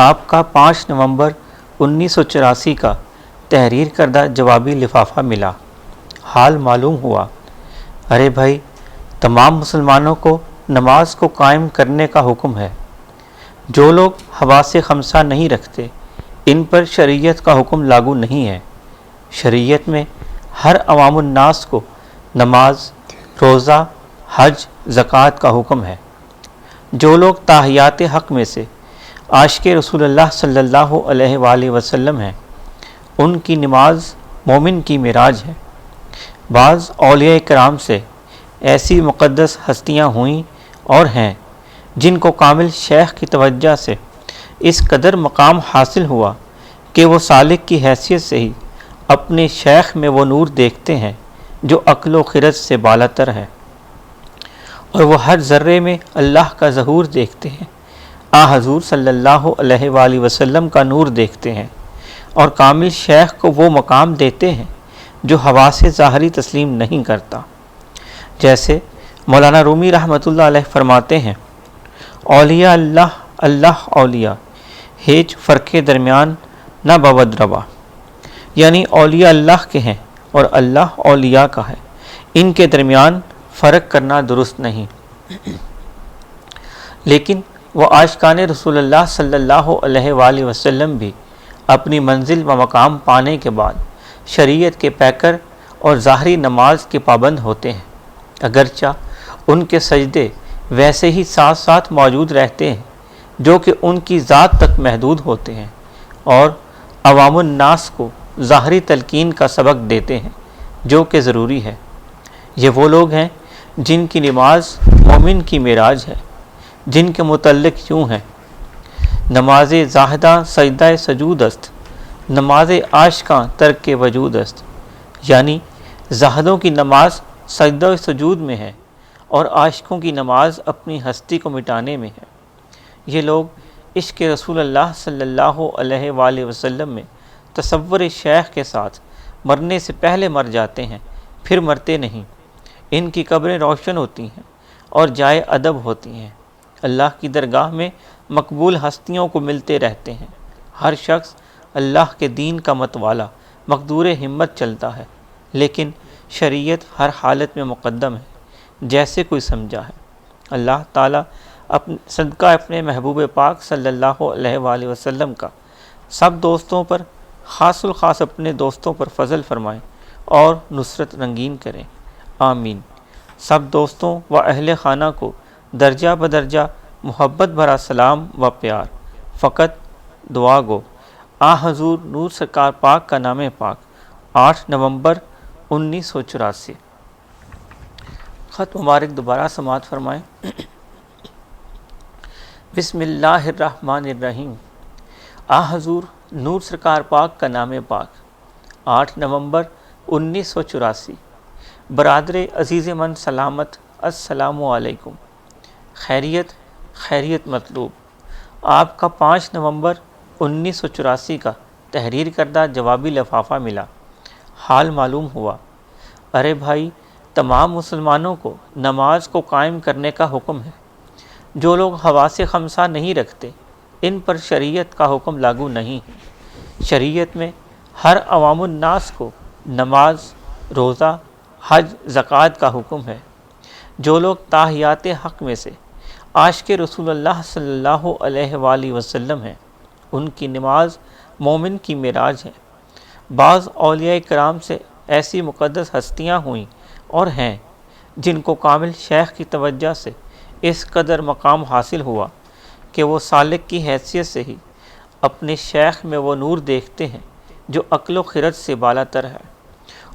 آپ کا 5 نومبر 1984 کا تحریر کردہ جوابی لفافہ ملا۔ حال معلوم ہوا۔ ارے بھائی، تمام مسلمانوں کو نماز کو قائم کرنے کا حکم ہے۔ جو لوگ حواس خمسہ نہیں رکھتے، ان پر شریعت کا حکم لاگو نہیں ہے۔ شریعت میں ہر عوام الناس کو نماز، روزہ، حج، زکوٰۃ کا حکم ہے۔ جو لوگ تاحیات حق میں سے عاشق رسول اللہ صلی اللہ علیہ وآلہ وسلم ہیں، ان کی نماز مومن کی معراج ہے۔ بعض اولیاء کرام سے ایسی مقدس ہستیاں ہوئیں اور ہیں جن کو کامل شیخ کی توجہ سے اس قدر مقام حاصل ہوا کہ وہ سالک کی حیثیت سے ہی اپنے شیخ میں وہ نور دیکھتے ہیں جو عقل و خرد سے بالاتر ہے، اور وہ ہر ذرے میں اللہ کا ظہور دیکھتے ہیں، حضور صلی اللہ علیہ وآلہ وسلم کا نور دیکھتے ہیں، اور کامل شیخ کو وہ مقام دیتے ہیں جو حواس ظاہری تسلیم نہیں کرتا۔ جیسے مولانا رومی رحمۃ اللہ علیہ فرماتے ہیں، اولیاء اللہ اولیاء، ہیچ فرق درمیان نہ بود روا، یعنی اولیاء اللہ کے ہیں اور اللہ اولیاء کا ہے، ان کے درمیان فرق کرنا درست نہیں۔ لیکن وہ عاشقان رسول اللہ صلی اللہ علیہ وآلہ وسلم بھی اپنی منزل و مقام پانے کے بعد شریعت کے پیکر اور ظاہری نماز کے پابند ہوتے ہیں، اگرچہ ان کے سجدے ویسے ہی ساتھ ساتھ موجود رہتے ہیں جو کہ ان کی ذات تک محدود ہوتے ہیں، اور عوام الناس کو ظاہری تلقین کا سبق دیتے ہیں جو کہ ضروری ہے۔ یہ وہ لوگ ہیں جن کی نماز مومن کی معراج ہے، جن کے متعلق یوں ہے، نماز زاہدہ سجدہ سجود است، نماز عاشقاں ترک وجود است، یعنی زاہدوں کی نماز سجدہ سجود میں ہے اور عاشقوں کی نماز اپنی ہستی کو مٹانے میں ہے۔ یہ لوگ عشق رسول اللہ صلی اللہ علیہ وآلہ وسلم میں تصور شیخ کے ساتھ مرنے سے پہلے مر جاتے ہیں، پھر مرتے نہیں۔ ان کی قبریں روشن ہوتی ہیں اور جائے ادب ہوتی ہیں، اللہ کی درگاہ میں مقبول ہستیوں کو ملتے رہتے ہیں۔ ہر شخص اللہ کے دین کا متوالا مقدور ہمت چلتا ہے، لیکن شریعت ہر حالت میں مقدم ہے جیسے کوئی سمجھا ہے۔ اللہ تعالیٰ صدقہ اپنے محبوب پاک صلی اللہ علیہ وآلہ وسلم کا سب دوستوں پر، خاص الخاص اپنے دوستوں پر فضل فرمائیں اور نصرت رنگین کریں، آمین۔ سب دوستوں و اہل خانہ کو درجہ بدرجہ محبت بھرا سلام و پیار۔ فقط دعا گو، حضور نور سرکار پاک کا نام پاک، 8 نومبر 1984۔ خط مبارک دوبارہ سماعت فرمائیں۔ بسم اللہ الرحمن الرحیم۔ حضور نور سرکار پاک کا نام پاک، 8 نومبر 1984۔ برادر عزیز من سلامت، السلام علیکم۔ خیریت مطلوب۔ آپ کا 5 نومبر 1984 کا تحریر کردہ جوابی لفافہ ملا۔ حال معلوم ہوا۔ ارے بھائی، تمام مسلمانوں کو نماز کو قائم کرنے کا حکم ہے۔ جو لوگ حواس خمسہ نہیں رکھتے، ان پر شریعت کا حکم لاگو نہیں ہے۔ شریعت میں ہر عوام الناس کو نماز، روزہ، حج، زکوٰۃ کا حکم ہے۔ جو لوگ تاحیات حق میں سے عاشق رسول اللہ صلی اللہ علیہ وآلہ وسلم ہیں، ان کی نماز مومن کی معراج ہے۔ بعض اولیاء کرام سے ایسی مقدس ہستیاں ہوئیں اور ہیں جن کو کامل شیخ کی توجہ سے اس قدر مقام حاصل ہوا کہ وہ سالک کی حیثیت سے ہی اپنے شیخ میں وہ نور دیکھتے ہیں جو عقل و خرد سے بالا تر ہے،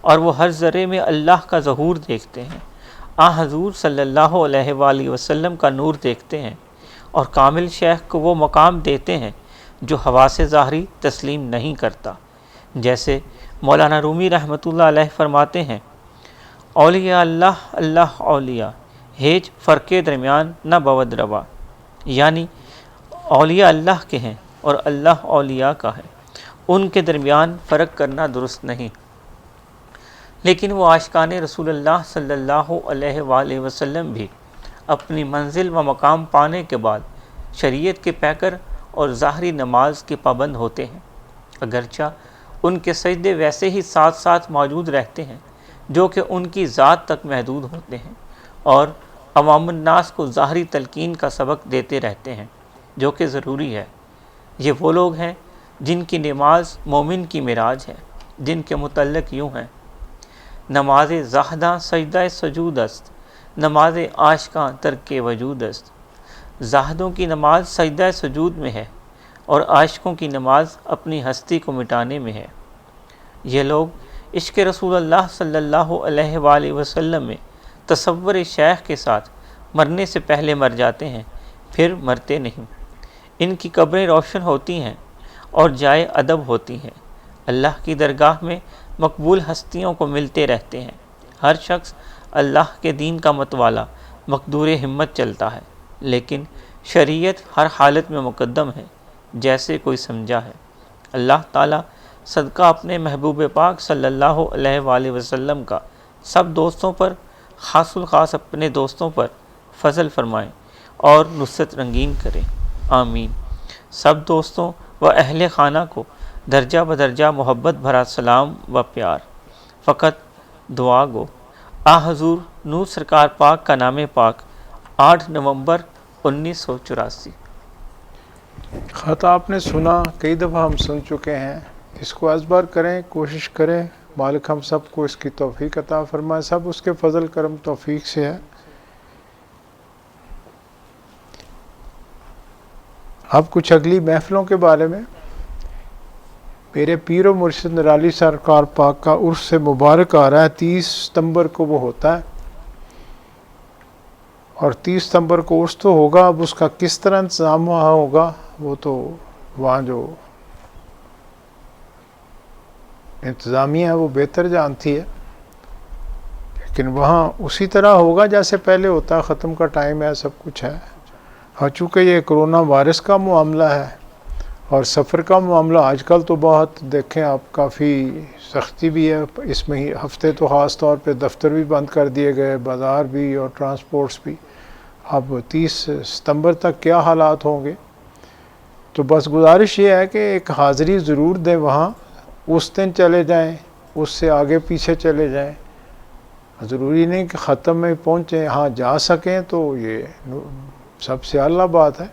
اور وہ ہر ذرے میں اللہ کا ظہور دیکھتے ہیں، حضور صلی اللہ علیہ وآلہ وسلم کا نور دیکھتے ہیں، اور کامل شیخ کو وہ مقام دیتے ہیں جو حواس ظاہری تسلیم نہیں کرتا۔ جیسے مولانا رومی رحمۃ اللہ علیہ فرماتے ہیں، اولیاء اللہ اللہ اولیاء ہیج فرق درمیان نہ بود روا، یعنی اولیاء اللہ کے ہیں اور اللہ اولیاء کا ہے، ان کے درمیان فرق کرنا درست نہیں۔ لیکن وہ عاشقان رسول اللہ صلی اللہ علیہ وآلہ وسلم بھی اپنی منزل و مقام پانے کے بعد شریعت کے پیکر اور ظاہری نماز کے پابند ہوتے ہیں، اگرچہ ان کے سجدے ویسے ہی ساتھ ساتھ موجود رہتے ہیں جو کہ ان کی ذات تک محدود ہوتے ہیں، اور عوام الناس کو ظاہری تلقین کا سبق دیتے رہتے ہیں جو کہ ضروری ہے۔ یہ وہ لوگ ہیں جن کی نماز مومن کی معراج ہے، جن کے متعلق یوں ہیں، نماز زاہداں سجدہ سجود است، نماز عاشقاں ترک وجود است۔ زاہدوں کی نماز سجدہ سجود میں ہے اور عاشقوں کی نماز اپنی ہستی کو مٹانے میں ہے۔ یہ لوگ عشق رسول اللہ صلی اللہ علیہ وآلہ وسلم میں تصور شیخ کے ساتھ مرنے سے پہلے مر جاتے ہیں، پھر مرتے نہیں۔ ان کی قبریں روشن ہوتی ہیں اور جائے ادب ہوتی ہیں، اللہ کی درگاہ میں مقبول ہستیوں کو ملتے رہتے ہیں۔ ہر شخص اللہ کے دین کا متوالا مقدور ہمت چلتا ہے، لیکن شریعت ہر حالت میں مقدم ہے جیسے کوئی سمجھا ہے۔ اللہ تعالیٰ صدقہ اپنے محبوب پاک صلی اللہ علیہ وآلہ وسلم کا سب دوستوں پر، خاص الخاص اپنے دوستوں پر فضل فرمائیں اور نصرت رنگین کریں، آمین۔ سب دوستوں و اہل خانہ کو درجہ بدرجہ محبت بھرا سلام و پیار۔ فقط دعا گو حضور نور سرکار پاک کا نام پاک 8 نومبر 1984۔
خط آپ نے سنا، کئی دفعہ ہم سن چکے ہیں، اس کو از بار کریں، کوشش کریں، مالک ہم سب کو اس کی توفیق عطا فرمائے، سب اس کے فضل کرم توفیق سے ہے۔ اب کچھ اگلی محفلوں کے بارے میں۔ میرے پیر و مرشد نرالی سرکار پاک کا عرس سے مبارک آ رہا ہے، 30 ستمبر کو وہ ہوتا ہے، اور 30 ستمبر کو عرس تو ہوگا، اب اس کا کس طرح انتظام وہاں ہوگا وہ تو وہاں جو انتظامیہ ہے وہ بہتر جانتی ہے، لیکن وہاں اسی طرح ہوگا جیسے پہلے ہوتا ہے، ختم کا ٹائم ہے، سب کچھ ہے۔ ہاں چونکہ یہ کرونا وائرس کا معاملہ ہے اور سفر کا معاملہ آج کل تو بہت دیکھیں آپ کافی سختی بھی ہے اس میں ہی، ہفتے تو خاص طور پہ دفتر بھی بند کر دیے گئے، بازار بھی اور ٹرانسپورٹس بھی۔ اب 30 ستمبر تک کیا حالات ہوں گے، تو بس گزارش یہ ہے کہ ایک حاضری ضرور دیں وہاں، اس دن چلے جائیں، اس سے آگے پیچھے چلے جائیں، ضروری نہیں کہ ختم میں پہنچیں، ہاں جا سکیں تو یہ سب سے اعلیٰ بات ہے،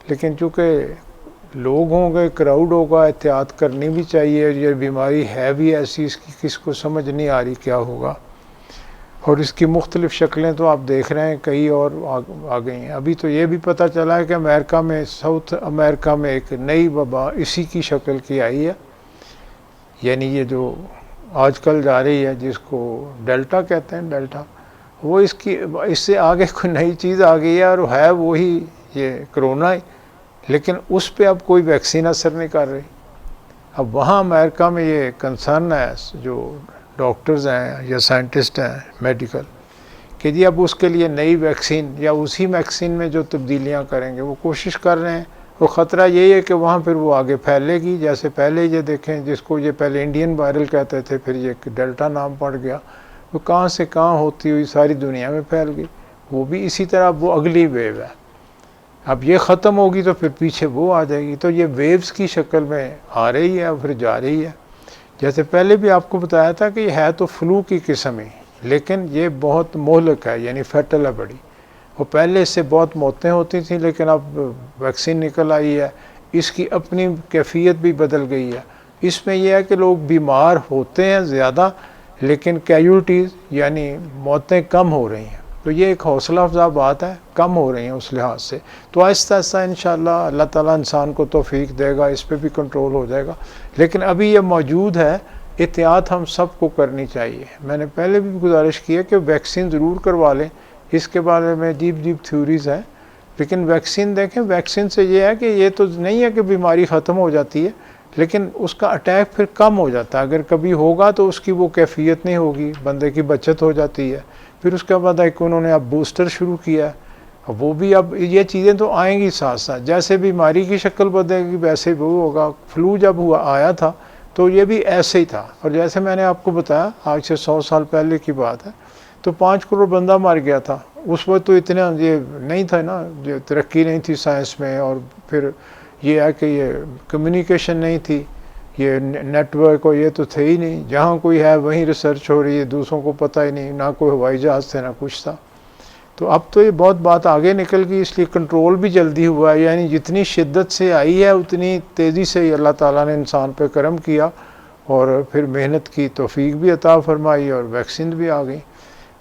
لیکن چونکہ لوگ ہوں گے، کراؤڈ ہوگا، احتیاط کرنی بھی چاہیے، یہ بیماری ہے بھی ایسی، اس کی کس کو سمجھ نہیں آ رہی کیا ہوگا، اور اس کی مختلف شکلیں تو آپ دیکھ رہے ہیں، کئی اور آ گئی ہیں۔ ابھی تو یہ بھی پتہ چلا ہے کہ امریکہ میں، ساؤتھ امریکہ میں ایک نئی وبا اسی کی شکل کی آئی ہے، یعنی یہ جو آج کل جا رہی ہے جس کو ڈیلٹا کہتے ہیں، ڈیلٹا، وہ اس سے آگے کوئی نئی چیز آ گئی ہے، اور ہے وہی یہ کرونا ہی، لیکن اس پہ اب کوئی ویکسین اثر نہیں کر رہی۔ اب وہاں امریکہ میں یہ کنسرن ہے جو ڈاکٹرز ہیں یا سائنٹسٹ ہیں میڈیکل، کہ جی اب اس کے لیے نئی ویکسین یا اسی ویکسین میں جو تبدیلیاں کریں گے وہ کوشش کر رہے ہیں، وہ خطرہ یہی ہے کہ وہاں پھر وہ آگے پھیلے گی، جیسے پہلے یہ دیکھیں جس کو یہ پہلے انڈین وائرل کہتے تھے، پھر یہ ڈیلٹا نام پڑ گیا، وہ کہاں سے کہاں ہوتی ہوئی ساری دنیا میں پھیل گئی، وہ بھی اسی طرح وہ اگلی ویو ہے۔ اب یہ ختم ہوگی تو پھر پیچھے وہ آ جائے گی، تو یہ ویوز کی شکل میں آ رہی ہے اور پھر جا رہی ہے۔ جیسے پہلے بھی آپ کو بتایا تھا کہ یہ ہے تو فلو کی قسم ہی، لیکن یہ بہت مہلک ہے، یعنی فیٹل ہے بڑی، وہ پہلے اس سے بہت موتیں ہوتی تھیں، لیکن اب ویکسین نکل آئی ہے، اس کی اپنی کیفیت بھی بدل گئی ہے۔ اس میں یہ ہے کہ لوگ بیمار ہوتے ہیں زیادہ، لیکن کیجولٹیز یعنی موتیں کم ہو رہی ہیں، تو یہ ایک حوصلہ افزا بات ہے، کم ہو رہی ہیں اس لحاظ سے۔ تو آہستہ آہستہ انشاءاللہ اللہ تعالیٰ انسان کو توفیق دے گا، اس پہ بھی کنٹرول ہو جائے گا، لیکن ابھی یہ موجود ہے۔ احتیاط ہم سب کو کرنی چاہیے۔ میں نے پہلے بھی گزارش کی ہے کہ ویکسین ضرور کروا لیں، اس کے بارے میں ڈیپ تھیوریز ہیں، لیکن ویکسین دیکھیں، ویکسین سے یہ ہے کہ یہ تو نہیں ہے کہ بیماری ختم ہو جاتی ہے، لیکن اس کا اٹیک پھر کم ہو جاتا ہے۔ اگر کبھی ہوگا تو اس کی وہ کیفیت نہیں ہوگی، بندے کی بچت ہو جاتی ہے۔ پھر اس کے بعد ایک انہوں نے اب بوسٹر شروع کیا ہے، وہ بھی اب یہ چیزیں تو آئیں گی ساتھ ساتھ، جیسے بیماری کی شکل بدلے گی ویسے وہ ہوگا۔ فلو جب آیا تھا تو یہ بھی ایسے ہی تھا، اور جیسے میں نے آپ کو بتایا آج سے 100 سال پہلے کی بات ہے، تو 5 کروڑ بندہ مر گیا تھا اس وقت۔ تو اتنا یہ نہیں تھا نا، یہ ترقی نہیں تھی سائنس میں، اور پھر یہ ہے کہ یہ کمیونیکیشن نہیں تھی، یہ نیٹ ورک اور یہ تو تھے ہی نہیں، جہاں کوئی ہے وہیں ریسرچ ہو رہی ہے، دوسروں کو پتہ ہی نہیں، نہ کوئی ہوائی جہاز تھے نہ کچھ تھا۔ تو اب تو یہ بہت بات آگے نکل گئی، اس لیے کنٹرول بھی جلدی ہوا ہے، یعنی جتنی شدت سے آئی ہے اتنی تیزی سے ہی اللہ تعالیٰ نے انسان پہ کرم کیا، اور پھر محنت کی توفیق بھی عطا فرمائی، اور ویکسین بھی آ گئی۔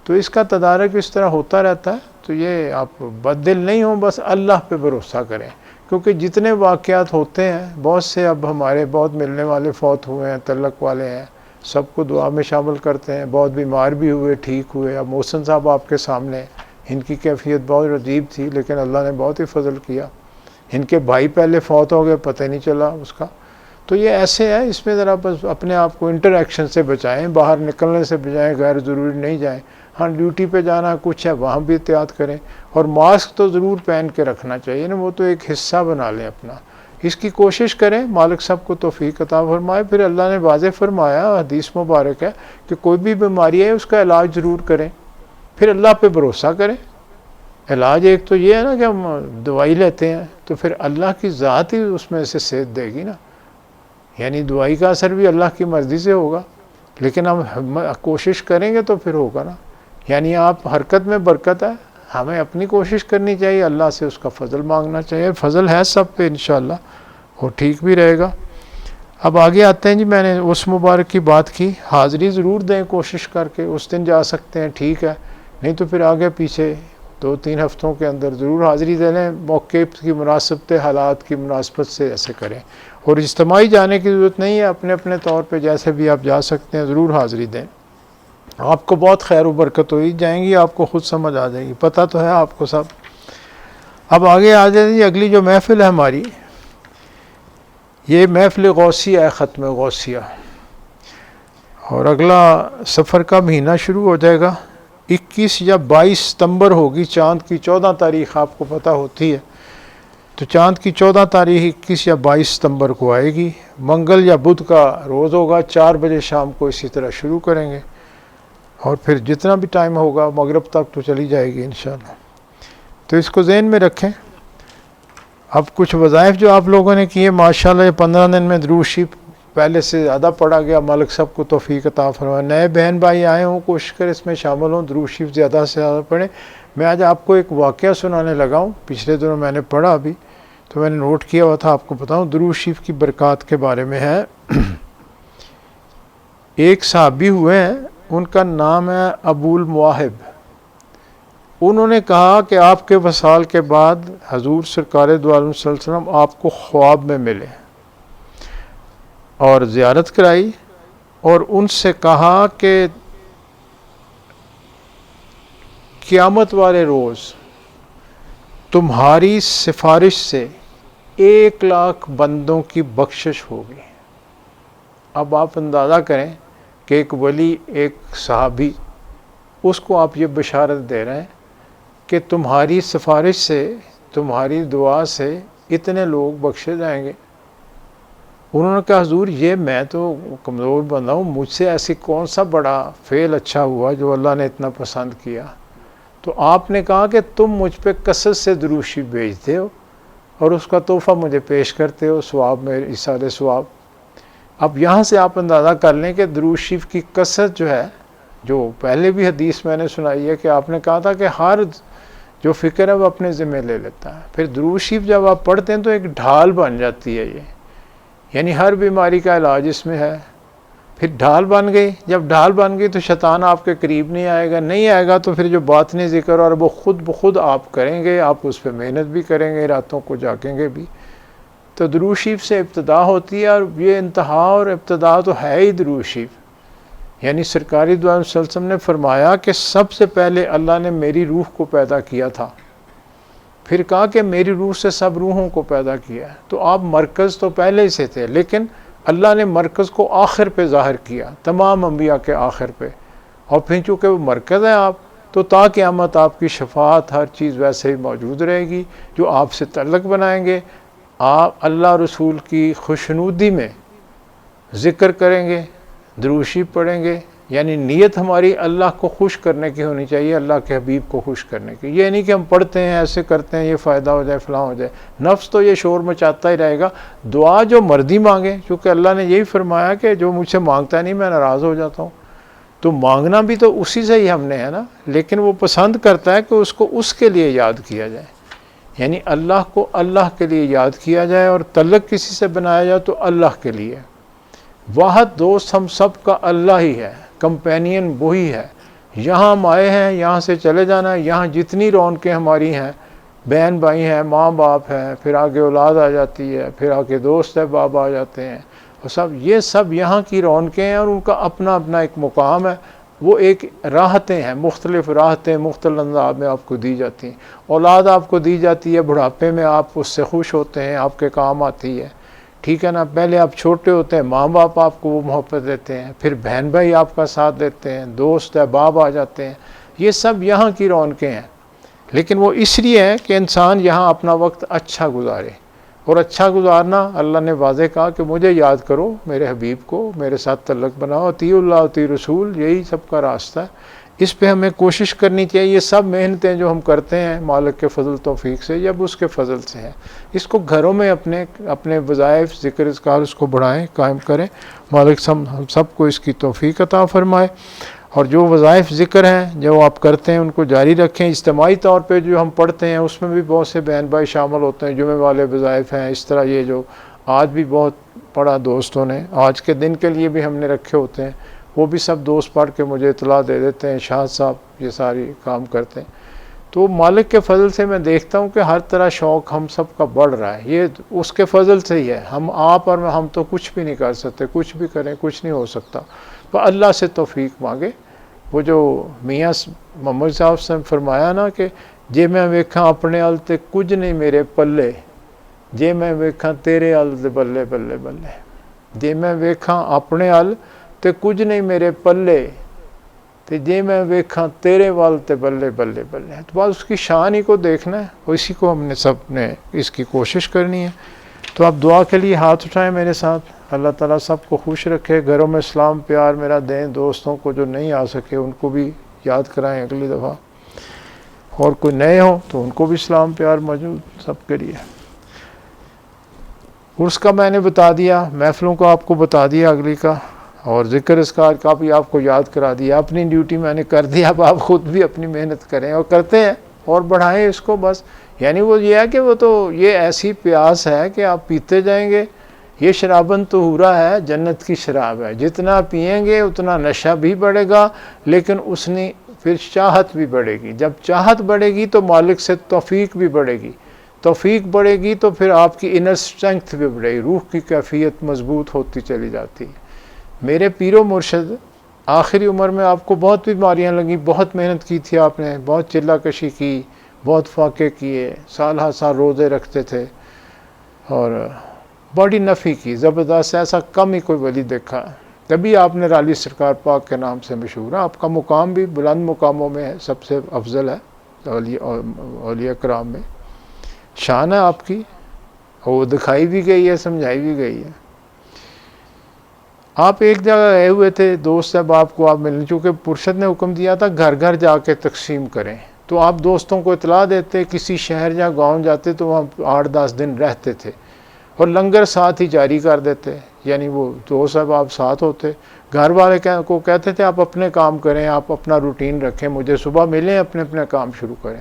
تو اس کا تدارک اس طرح ہوتا رہتا ہے۔ تو یہ آپ بد دل نہیں ہوں، بس اللہ پہ بھروسہ کریں، کیونکہ جتنے واقعات ہوتے ہیں، بہت سے اب ہمارے بہت ملنے والے فوت ہوئے ہیں، تعلق والے ہیں، سب کو دعا میں شامل کرتے ہیں۔ بہت بیمار بھی ہوئے، ٹھیک ہوئے۔ اب محسن صاحب آپ کے سامنے ہیں، ان کی کیفیت بہت عجیب تھی، لیکن اللہ نے بہت ہی فضل کیا۔ ان کے بھائی پہلے فوت ہو گئے، پتہ نہیں چلا اس کا۔ تو یہ ایسے ہے، اس میں ذرا بس اپنے آپ کو انٹریکشن سے بچائیں، باہر نکلنے سے بجائیں غیر ضروری نہیں جائیں۔ ہاں ڈیوٹی پہ جانا کچھ ہے وہاں بھی احتیاط کریں، اور ماسک تو ضرور پہن کے رکھنا چاہیے نا، وہ تو ایک حصہ بنا لیں اپنا۔ اس کی کوشش کریں، مالک صاحب کو توفیق عطا فرمائے۔ پھر اللہ نے واضح فرمایا، حدیث مبارک ہے کہ کوئی بھی بیماری ہے اس کا علاج ضرور کریں، پھر اللہ پہ بھروسہ کریں۔ علاج ایک تو یہ ہے نا کہ ہم دوائی لیتے ہیں، تو پھر اللہ کی ذات ہی اس میں سے صحت دے گی نا، یعنی دوائی کا اثر بھی اللہ کی مرضی سے ہوگا، لیکن ہم کوشش کریں گے تو پھر ہوگا نا۔ یعنی آپ حرکت میں برکت ہے، ہمیں اپنی کوشش کرنی چاہیے، اللہ سے اس کا فضل مانگنا چاہیے۔ فضل ہے سب پہ انشاءاللہ، وہ ٹھیک بھی رہے گا۔ اب آگے آتے ہیں جی، میں نے اس مبارک کی بات کی، حاضری ضرور دیں کوشش کر کے، اس دن جا سکتے ہیں ٹھیک ہے، نہیں تو پھر آگے پیچھے 2-3 ہفتوں کے اندر ضرور حاضری دے لیں، موقع کی مناسبت، حالات کی مناسبت سے ایسے کریں، اور اجتماعی جانے کی ضرورت نہیں ہے، اپنے اپنے طور پہ جیسے بھی آپ جا سکتے ہیں ضرور حاضری دیں۔ آپ کو بہت خیر و برکت ہوئی جائیں گی، آپ کو خود سمجھ آ جائے گی، پتہ تو ہے آپ کو سب۔ اب آگے آ جائیں جی، اگلی جو محفل ہے ہماری، یہ محفل غوثیہ ہے، ختم غوثیہ، اور اگلا سفر کا مہینہ شروع ہو جائے گا، 21 یا 22 ستمبر ہوگی، چاند کی 14 تاریخ آپ کو پتہ ہوتی ہے، تو چاند کی 14 تاریخ 21 یا 22 ستمبر کو آئے گی، منگل یا بدھ کا روز ہوگا، 4 بجے شام کو اسی طرح شروع کریں گے، اور پھر جتنا بھی ٹائم ہوگا مغرب تک تو چلی جائے گی انشاءاللہ۔ تو اس کو ذہن میں رکھیں۔ اب کچھ وظائف جو آپ لوگوں نے کیے ماشاءاللہ، یہ 15 دن میں درود شریف پہلے سے زیادہ پڑھا گیا، مالک صاحب کو توفیق عطا فرمائے۔ نئے بہن بھائی آئے ہوں، کوشش کریں اس میں شامل ہوں، درود شریف زیادہ سے زیادہ پڑھیں۔ میں آج آپ کو ایک واقعہ سنانے لگا ہوں، پچھلے دنوں میں نے پڑھا ابھی، تو میں نے نوٹ کیا ہوا تھا، آپ کو بتاؤں۔ درود شریف کی برکات کے بارے میں ہے۔ ایک صحابی ہوئے ہیں، ان کا نام ہے ابو المواہب۔ انہوں نے کہا کہ آپ کے وصال کے بعد حضور سرکار دو عالم صلی اللہ علیہ وسلم آپ کو خواب میں ملے اور زیارت کرائی، اور ان سے کہا کہ قیامت والے روز تمہاری سفارش سے 1,00,000 بندوں کی بخشش ہوگی۔ اب آپ اندازہ کریں کہ ایک ولی، ایک صحابی، اس کو آپ یہ بشارت دے رہے ہیں کہ تمہاری سفارش سے، تمہاری دعا سے اتنے لوگ بخشے جائیں گے۔ انہوں نے کہا حضور یہ میں تو کمزور بندہ ہوں، مجھ سے ایسی کون سا بڑا فعل اچھا ہوا جو اللہ نے اتنا پسند کیا؟ تو آپ نے کہا کہ تم مجھ پہ کثرت سے درود شریف بھیجتے ہو اور اس کا تحفہ مجھے پیش کرتے ہو، ثواب میں ایصال ثواب۔ اب یہاں سے آپ اندازہ کر لیں کہ درود شریف کی کثرت جو ہے، جو پہلے بھی حدیث میں نے سنائی ہے کہ آپ نے کہا تھا کہ ہر جو فکر ہے وہ اپنے ذمہ لے لیتا ہے۔ پھر درود شریف جب آپ پڑھتے ہیں تو ایک ڈھال بن جاتی ہے یہ، یعنی ہر بیماری کا علاج اس میں ہے۔ پھر ڈھال بن گئی. جب ڈھال بن گئی تو شیطان آپ کے قریب نہیں آئے گا. نہیں آئے گا تو پھر جو باطنی ذکر اور وہ خود بخود آپ کریں گے, آپ اس پہ محنت بھی کریں گے, راتوں کو جاگیں گے بھی. تو درود شریف سے ابتدا ہوتی ہے, اور یہ انتہا اور ابتدا تو ہے ہی درود شریف. یعنی سرکاری دو عالم صلی اللہ علیہ وسلم نے فرمایا کہ سب سے پہلے اللہ نے میری روح کو پیدا کیا تھا, پھر کہا کہ میری روح سے سب روحوں کو پیدا کیا ہے. تو آپ مرکز تو پہلے ہی سے تھے, لیکن اللہ نے مرکز کو آخر پہ ظاہر کیا, تمام انبیاء کے آخر پہ. اور پھر چونکہ وہ مرکز ہیں آپ, تو تا قیامت آپ کی شفاعت ہر چیز ویسے ہی موجود رہے گی. جو آپ سے تعلق بنائیں گے, آپ اللہ رسول کی خوشنودی میں ذکر کریں گے, درود شریف پڑھیں گے. یعنی نیت ہماری اللہ کو خوش کرنے کی ہونی چاہیے, اللہ کے حبیب کو خوش کرنے کی. یہ نہیں کہ ہم پڑھتے ہیں ایسے کرتے ہیں یہ فائدہ ہو جائے فلاں ہو جائے. نفس تو یہ شور مچاتا ہی رہے گا. دعا جو مردی مانگے, کیونکہ اللہ نے یہی فرمایا کہ جو مجھ سے مانگتا نہیں میں ناراض ہو جاتا ہوں. تو مانگنا بھی تو اسی سے ہی ہم نے ہے نا, لیکن وہ پسند کرتا ہے کہ اس کو اس کے لیے یاد کیا جائے. یعنی اللہ کو اللہ کے لیے یاد کیا جائے, اور تعلق کسی سے بنایا جائے تو اللہ کے لیے. واحد دوست ہم سب کا اللہ ہی ہے, کمپینین وہی ہے. یہاں ہم آئے ہیں, یہاں سے چلے جانا ہے. یہاں جتنی رونقیں ہماری ہیں, بہن بھائی ہیں, ماں باپ ہیں, پھر آگے اولاد آ جاتی ہے, پھر آگے دوست احباب آ جاتے ہیں, اور سب یہ سب یہاں کی رونقیں ہیں, اور ان کا اپنا اپنا ایک مقام ہے. وہ ایک راحتیں ہیں, مختلف راحتیں مختلف انداز میں آپ کو دی جاتی ہیں. اولاد آپ کو دی جاتی ہے, بڑھاپے میں آپ اس سے خوش ہوتے ہیں, آپ کے کام آتی ہے. ٹھیک ہے نا. پہلے آپ چھوٹے ہوتے ہیں, ماں باپ آپ کو وہ محبت دیتے ہیں, پھر بہن بھائی آپ کا ساتھ دیتے ہیں, دوست احباب آ جاتے ہیں. یہ سب یہاں کی رونقیں ہیں. لیکن وہ اس لیے ہے کہ انسان یہاں اپنا وقت اچھا گزارے. اور اچھا گزارنا اللہ نے واضح کہا کہ مجھے یاد کرو, میرے حبیب کو, میرے ساتھ تعلق بناؤ, اطیع اللہ اطیع رسول, یہی سب کا راستہ ہے. اس پہ ہمیں کوشش کرنی چاہیے. یہ سب محنتیں جو ہم کرتے ہیں مالک کے فضل توفیق سے, جب اس کے فضل سے ہیں, اس کو گھروں میں اپنے وظائف ذکر اذکار اس کو بڑھائیں, قائم کریں. مالک ہم سب کو اس کی توفیق عطا فرمائے. اور جو وظائف ذکر ہیں جو آپ کرتے ہیں ان کو جاری رکھیں. اجتماعی طور پہ جو ہم پڑھتے ہیں اس میں بھی بہت سے بہن بھائی شامل ہوتے ہیں, جمعے والے وظائف ہیں. اس طرح یہ جو آج بھی بہت پڑھا دوستوں نے, آج کے دن کے لیے بھی ہم نے رکھے ہوتے ہیں, وہ بھی سب دوست پڑھ کے مجھے اطلاع دے دیتے ہیں, شاہد صاحب یہ ساری کام کرتے ہیں. تو مالک کے فضل سے میں دیکھتا ہوں کہ ہر طرح شوق ہم سب کا بڑھ رہا ہے. یہ اس کے فضل سے ہی ہے. آپ اور ہم تو کچھ بھی نہیں کر سکتے, کچھ بھی کریں کچھ نہیں ہو سکتا. تو اللہ سے توفیق مانگے. وہ جو میاں محمد صاحب سے فرمایا نا کہ جے میں ویکھاں اپنے ال تے کچھ نہیں میرے پلے, جے میں ویکھاں تیرے ال تے بلے بلے بلے. جے میں ویکھاں اپنے ال تے کچھ نہیں میرے پلے, تے جے میں ویکھاں تیرے وال تے بلے بلے بلے. تو بس اس کی شان ہی کو دیکھنا ہے, اور اسی کو ہم نے سب نے اس کی کوشش کرنی ہے. تو آپ دعا کے لیے ہاتھ اٹھائیں میرے ساتھ. اللہ تعالیٰ سب کو خوش رکھے, گھروں میں اسلام پیار میرا دیں. دوستوں کو جو نہیں آ سکے ان کو بھی یاد کرائیں اگلی دفعہ, اور کوئی نئے ہوں تو ان کو بھی اسلام پیار موجود سب کے لیے. عرس کا میں نے بتا دیا, محفلوں کا آپ کو بتا دیا اگلی کا, اور ذکر اذکار کا بھی آپ کو یاد کرا دیا. اپنی ڈیوٹی میں نے کر دیا, اب آپ خود بھی اپنی محنت کریں, اور کرتے ہیں اور بڑھائیں اس کو. بس یعنی وہ یہ ہے کہ وہ تو یہ ایسی پیاس ہے کہ آپ پیتے جائیں گے. یہ شرابن طہورا ہے, جنت کی شراب ہے. جتنا پئیں گے اتنا نشہ بھی بڑھے گا, لیکن اس نے پھر چاہت بھی بڑھے گی. جب چاہت بڑھے گی تو مالک سے توفیق بھی بڑھے گی. توفیق بڑھے گی تو پھر آپ کی انر اسٹرینگتھ بھی بڑھے گی, روح کی کیفیت مضبوط ہوتی چلی جاتی ہے. میرے پیر و مرشد آخری عمر میں آپ کو بہت بیماریاں لگیں, بہت محنت کی تھی آپ نے, بہت چلہ کشی کی, بہت فاقے کیے, سال ہر سال روزے رکھتے تھے, اور بڑی نفی کی زبردست. ایسا کم ہی کوئی ولی دیکھا. تبھی آپ نے رالی سرکار پاک کے نام سے مشہور ہے. آپ کا مقام بھی بلند مقاموں میں ہے, سب سے افضل ہے اولیاء کرام میں. شان ہے آپ کی, وہ دکھائی بھی گئی ہے, سمجھائی بھی گئی ہے. آپ ایک جگہ گئے ہوئے تھے, دوست صاحب آپ کو آپ ملنے, چونکہ پرشد نے حکم دیا تھا گھر گھر جا کے تقسیم کریں, تو آپ دوستوں کو اطلاع دیتے. کسی شہر یا گاؤں جاتے تو وہاں 8-10 دن رہتے تھے, اور لنگر ساتھ ہی جاری کر دیتے. یعنی وہ دوست صاحب آپ ساتھ ہوتے. گھر والے کو کہتے تھے آپ اپنے کام کریں, آپ اپنا روٹین رکھیں, مجھے صبح ملیں, اپنے اپنے کام شروع کریں.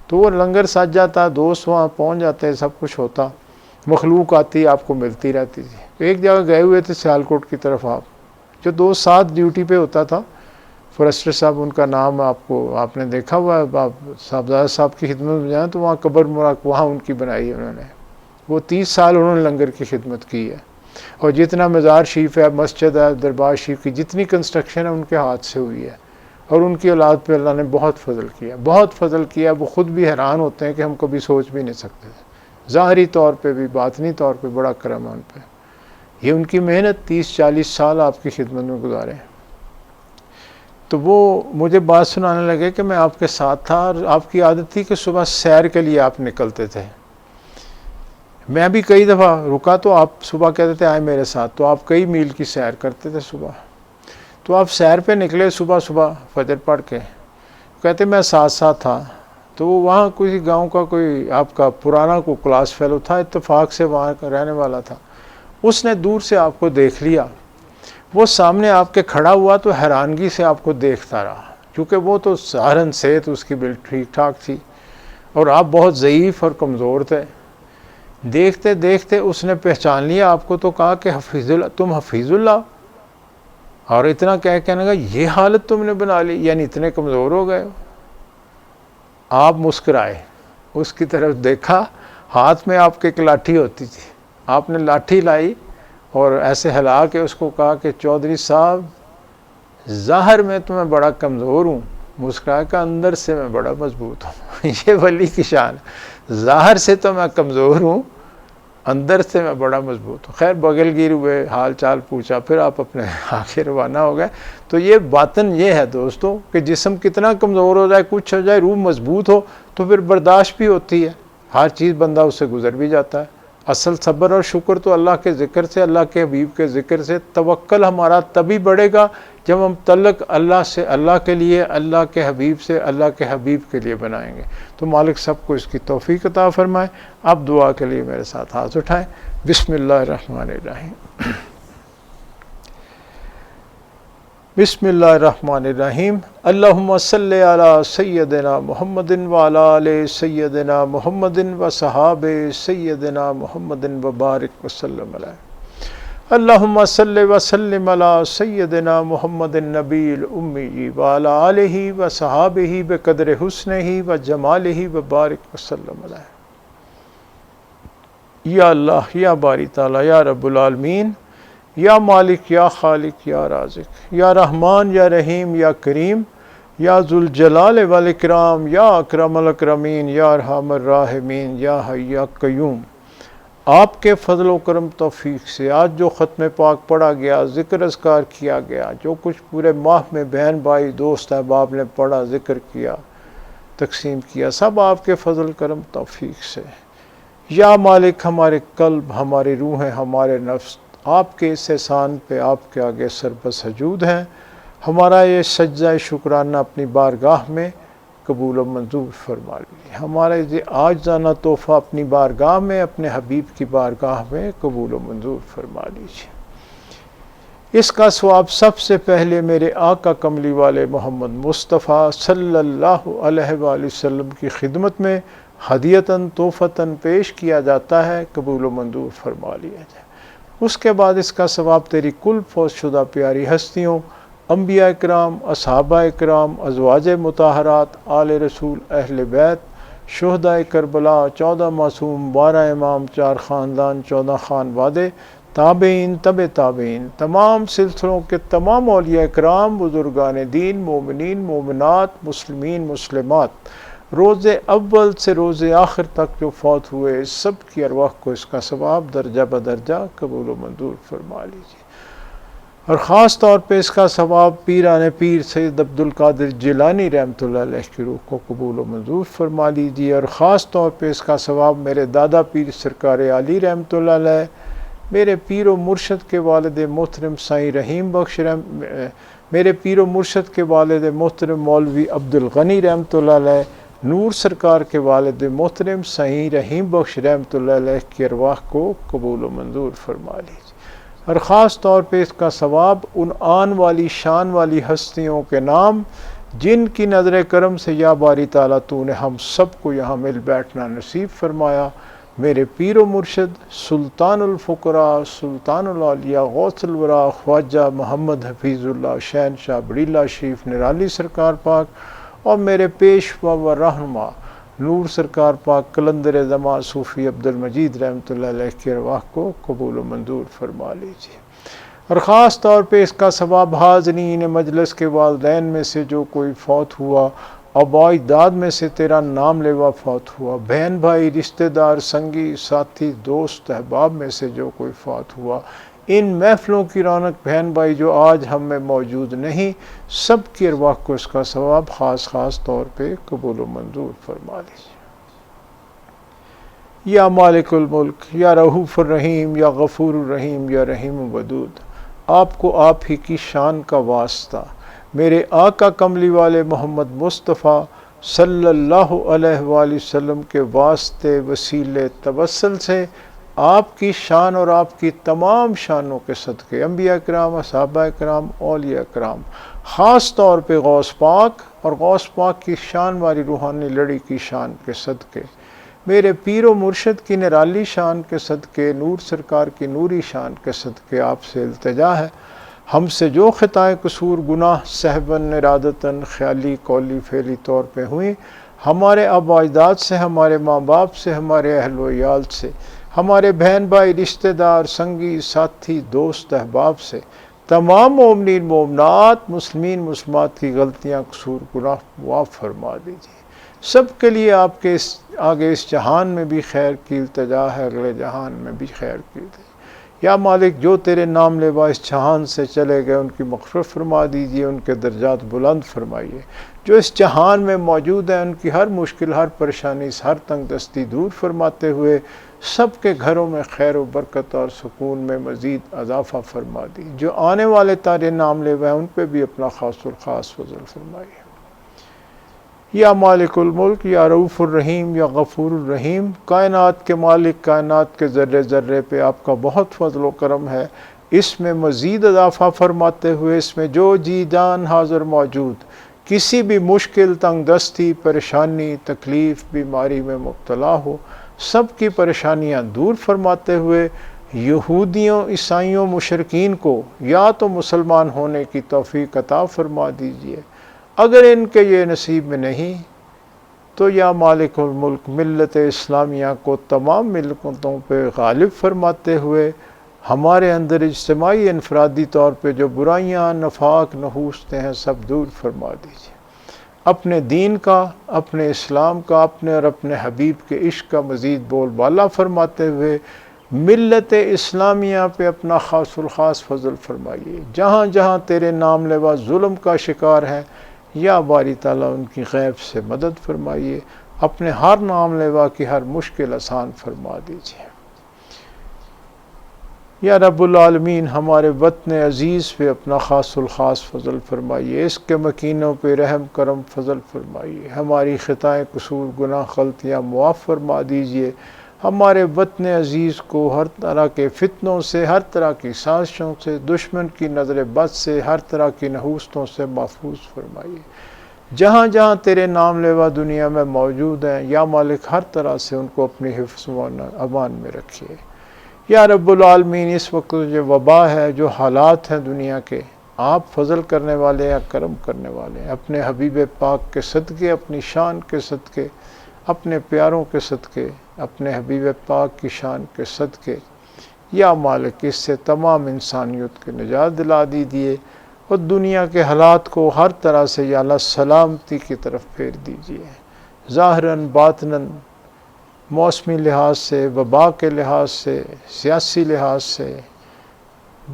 تو وہ لنگر سج جاتا, دوست وہاں پہنچ جاتے, سب کچھ ہوتا, مخلوق آتی آپ کو ملتی رہتی تھی. ایک جگہ گئے ہوئے تھے سیالکوٹ کی طرف آپ, جو 2 ساتھ ڈیوٹی پہ ہوتا تھا، فورسٹر صاحب ان کا نام آپ نے دیکھا ہوا ہے، آپ صاحبزادہ صاحب کی خدمت میں جائیں تو وہاں قبر وہاں ان کی بنائی ہے انہوں نے، وہ 30 سال انہوں نے لنگر کی خدمت کی ہے، اور جتنا مزار شریف ہے، مسجد ہے، دربار شریف کی جتنی کنسٹرکشن ہے ان کے ہاتھ سے ہوئی ہے، اور ان کی اولاد پہ اللہ نے بہت فضل کیا، بہت فضل کیا، وہ خود بھی حیران ہوتے ہیں کہ ہم کبھی سوچ بھی نہیں سکتے، ظاہری طور پہ بھی باطنی طور پہ بڑا کرم ہے ان پہ، یہ ان کی محنت 30-40 سال آپ کی خدمت میں گزارے ہیں۔ تو وہ مجھے بات سنانے لگے کہ میں آپ کے ساتھ تھا، اور آپ کی عادت تھی کہ صبح سیر کے لیے آپ نکلتے تھے، میں بھی کئی دفعہ رکا تو آپ صبح کہتے تھے آئے میرے ساتھ، تو آپ کئی میل کی سیر کرتے تھے صبح، تو آپ سیر پہ نکلے صبح فجر پڑھ کے، کہتے میں ساتھ تھا، تو وہاں کوئی گاؤں کا کوئی آپ کا پرانا کوئی کلاس فیلو تھا، اتفاق سے وہاں کا رہنے والا تھا، اس نے دور سے آپ کو دیکھ لیا، وہ سامنے آپ کے کھڑا ہوا تو حیرانگی سے آپ کو دیکھتا رہا، کیونکہ وہ تو سہارن سے تو اس کی بل ٹھیک ٹھاک تھی، اور آپ بہت ضعیف اور کمزور تھے، دیکھتے دیکھتے اس نے پہچان لیا آپ کو، تو کہا کہ تم حفیظ اللہ، اور اتنا کہنے لگا یہ حالت تم نے بنا لی، یعنی اتنے کمزور ہو گئے ہو۔ آپ مسکرائے، اس کی طرف دیکھا، ہاتھ میں آپ کے ایک لاٹھی ہوتی تھی، آپ نے لاٹھی لائی اور ایسے ہلا کے اس کو کہا کہ چودھری صاحب ظاہر میں تو میں بڑا کمزور ہوں، مسکرا کا اندر سے میں بڑا مضبوط ہوں یہ ولی کی شان، ظاہر سے تو میں کمزور ہوں، اندر سے میں بڑا مضبوط ہوں۔ خیر بغل گیر ہوئے، حال چال پوچھا، پھر آپ اپنے آگے روانہ ہو گئے۔ تو یہ باطن یہ ہے دوستو کہ جسم کتنا کمزور ہو جائے، کچھ ہو جائے، روح مضبوط ہو تو پھر برداشت بھی ہوتی ہے، ہر چیز بندہ اس سے گزر بھی جاتا ہے۔ اصل صبر اور شکر تو اللہ کے ذکر سے، اللہ کے حبیب کے ذکر سے، توکل ہمارا تبھی بڑھے گا جب ہم تعلق اللہ سے، اللہ کے لیے، اللہ کے حبیب سے، اللہ کے حبیب کے لیے بنائیں گے۔ تو مالک سب کو اس کی توفیق عطا فرمائے۔ اب دعا کے لیے میرے ساتھ ہاتھ اٹھائیں۔ بسم اللہ الرحمن الرحیم۔ بسم اللہ الرحمن الرحیم۔ اللہم صلی علی سیدنا محمد وعلی آل سیدنا محمد وصحاب سیدنا محمد وبارک وسلم علیہ۔ اللہم صلی وسلم علی سیدنا محمد النبی الامی وعلی آلہ وصحابہ بقدر حسنہ وجمالہ وبارک وسلم علیہ۔ یا اللہ، یا باری تعالی، یا رب العالمین، یا مالک، یا خالق، یا رازق، یا رحمان، یا رحیم، یا کریم، یا ذوالجلال والاکرام، یا اکرم الاکرمین، یا ارحم الراحمین، یا حی یا قیوم، آپ کے فضل و کرم توفیق سے آج جو ختم پاک پڑھا گیا، ذکر اذکار کیا گیا، جو کچھ پورے ماہ میں بہن بھائی دوست احباب نے پڑھا، ذکر کیا، تقسیم کیا، سب آپ کے فضل کرم توفیق سے۔ یا مالک، ہمارے قلب، ہماری روحیں، ہمارے نفس آپ کے اس احسان پہ آپ کے آگے سربسجود ہیں۔ ہمارا یہ سجدہ شکرانہ اپنی بارگاہ میں قبول و منظور فرما لیجیے۔ ہمارا یہ عاجزانہ تحفہ اپنی بارگاہ میں، اپنے حبیب کی بارگاہ میں قبول و منظور فرما لیجیے۔ اس کا ثواب سب سے پہلے میرے آقا کملی والے محمد مصطفیٰ صلی اللہ علیہ وآلہ وسلم کی خدمت میں ہدیتاً تحفتاً پیش کیا جاتا ہے، قبول و منظور فرما لیا جائے۔ اس کے بعد اس کا ثواب تیری کل فوت شدہ پیاری ہستیوں، انبیاء اکرام، اصحابہ اکرام، ازواج مطہرات، آل رسول، اہل بیت، شہداء کربلا، 14 معصوم، 12 امام، 4 خاندان، 14 خانوادے، تابعین، تبع تابعین، تمام سلسلوں کے تمام اولیاء اکرام، بزرگان دین، مومنین، مومنات، مسلمین، مسلمات، روز اول سے روز آخر تک جو فوت ہوئے، سب کی ارواح کو اس کا ثواب درجہ بدرجہ قبول و منظور فرما لیجیے۔ اور خاص طور پہ اس کا ثواب پیران پیر سید عبدالقادر جیلانی رحمۃ اللہ علیہ کی روح کو قبول و منظور فرما لیجیے۔ اور خاص طور پہ اس کا ثواب میرے دادا پیر سرکار علی رحمۃ اللہ علیہ، میرے پیر و مرشد کے والد محترم سائیں رحیم بخش میرے پیر و مرشد کے والد محترم مولوی عبدالغنی رحمۃ اللہ علیہ، نور سرکار کے والد محترم سائیں رحیم بخش رحمۃ اللہ علیہ کی ارواح کو قبول و منظور فرما لیجیے۔ اور خاص طور پہ اس کا ثواب ان آن والی شان والی ہستیوں کے نام جن کی نظر کرم سے یا باری تعالیٰ تو نے ہم سب کو یہاں مل بیٹھنا نصیب فرمایا۔ میرے پیر و مرشد سلطان الفقراء سلطان الاولیاء غوث الورا خواجہ محمد حفیظ اللہ شہنشاہ بڑیلہ شریف نرالی سرکار پاک اور میرے پیشوا و رہنما نور سرکار پاک قلندر زماں صوفی عبد المجید رحمۃ اللہ علیہ کی ارواح کو قبول و منظور فرما لیجیے، اور خاص طور پہ اس کا ثواب حاضرین مجلس کے والدین میں سے جو کوئی فوت ہوا، آباء اجداد میں سے تیرا نام لیوا فوت ہوا، بہن بھائی رشتہ دار سنگی ساتھی دوست احباب میں سے جو کوئی فوت ہوا، ان محفلوں کی رونق بہن بھائی جو آج ہم میں موجود نہیں، سب کی ارواح کو اس کا ثواب خاص طور پہ قبول و منظور فرما لیجیے۔ یا مالک الملک، یا رؤوف الرحیم، یا غفور الرحیم، یا رحیم ودود، آپ کو آپ ہی کی شان کا واسطہ میرے آقا کملی والے محمد مصطفیٰ صلی اللہ علیہ وآلہ وسلم کے واسطے وسیلے توسل سے آپ کی شان اور آپ کی تمام شانوں کے صدقے، انبیاء کرام، صحابہ کرام، اولیاء کرام، خاص طور پہ غوث پاک اور غوث پاک کی شان والی روحانی لڑی کی شان کے صدقے، میرے پیر و مرشد کی نرالی شان کے صدقے، نور سرکار کی نوری شان کے صدقے آپ سے التجا ہے، ہم سے جو خطائیں قصور گناہ سہباً ارادتاً خیالی قولی فعلی طور پہ ہوئیں، ہمارے آباء اجداد سے، ہمارے ماں باپ سے، ہمارے اہل و عیال سے، ہمارے بہن بھائی رشتہ دار سنگی ساتھی دوست احباب سے، تمام مومنین مومنات مسلمین مسلمات کی غلطیاں قصور گناہ معاف فرما دیجیے، سب کے لیے آپ کے آگے اس جہان میں بھی خیر کی التجا ہے، اگلے جہان میں بھی خیر کی التجا۔ یا مالک، جو تیرے نام لیوا اس جہان سے چلے گئے ان کی مغفرت فرما دیجیے، ان کے درجات بلند فرمائیے، جو اس جہان میں موجود ہیں ان کی ہر مشکل، ہر پریشانی، ہر تنگ دستی دور فرماتے ہوئے سب کے گھروں میں خیر و برکت اور سکون میں مزید اضافہ فرما دی، جو آنے والے تارے نام لیوا ہیں ان پہ بھی اپنا خاص الخاص فضل فرمائیے۔ یا مالک الملک، یا رؤوف الرحیم، یا غفور الرحیم، کائنات کے مالک، کائنات کے ذرے ذرے پہ آپ کا بہت فضل و کرم ہے، اس میں مزید اضافہ فرماتے ہوئے اس میں جو جی جان حاضر موجود کسی بھی مشکل، تنگ دستی، پریشانی، تکلیف، بیماری میں مبتلا ہو، سب کی پریشانیاں دور فرماتے ہوئے یہودیوں، عیسائیوں، مشرکین کو یا تو مسلمان ہونے کی توفیق عطا فرما دیجیے، اگر ان کے یہ نصیب میں نہیں تو یا مالک الملک ملت اسلامیہ کو تمام ملکوں پہ غالب فرماتے ہوئے ہمارے اندر اجتماعی انفرادی طور پہ جو برائیاں، نفاق، نحوستیں ہیں سب دور فرما دیجیے، اپنے دین کا، اپنے اسلام کا، اپنے اور اپنے حبیب کے عشق کا مزید بول بالا فرماتے ہوئے ملت اسلامیہ پہ اپنا خاص الخاص فضل فرمائیے، جہاں جہاں تیرے نام لیوا ظلم کا شکار ہیں یا باری تعالیٰ ان کی غیب سے مدد فرمائیے، اپنے ہر نام لیوا کی ہر مشکل آسان فرما دیجیے۔ یا رب العالمین، ہمارے وطن عزیز پہ اپنا خاص الخاص فضل فرمائیے، اس کے مکینوں پہ رحم کرم فضل فرمائیے، ہماری خطائیں قصور گناہ غلطیاں معاف فرما دیجیے، ہمارے وطن عزیز کو ہر طرح کے فتنوں سے، ہر طرح کی سازشوں سے، دشمن کی نظر بد سے، ہر طرح کی نحوستوں سے محفوظ فرمائیے، جہاں جہاں تیرے نام لیوا دنیا میں موجود ہیں یا مالک ہر طرح سے ان کو اپنی حفظ و امان میں رکھیے۔ یا رب العالمین، اس وقت جو وبا ہے، جو حالات ہیں دنیا کے، آپ فضل کرنے والے یا کرم کرنے والے ہیں، اپنے حبیب پاک کے صدقے، اپنی شان کے صدقے، اپنے پیاروں کے صدقے، اپنے حبیب پاک کی شان کے صدقے، یا مالک اس سے تمام انسانیت کے نجات دلا دیجیے اور دنیا کے حالات کو ہر طرح سے یا اللہ سلامتی کی طرف پھیر دیجیے، ظاہراً باطناً، موسمی لحاظ سے، وبا کے لحاظ سے، سیاسی لحاظ سے،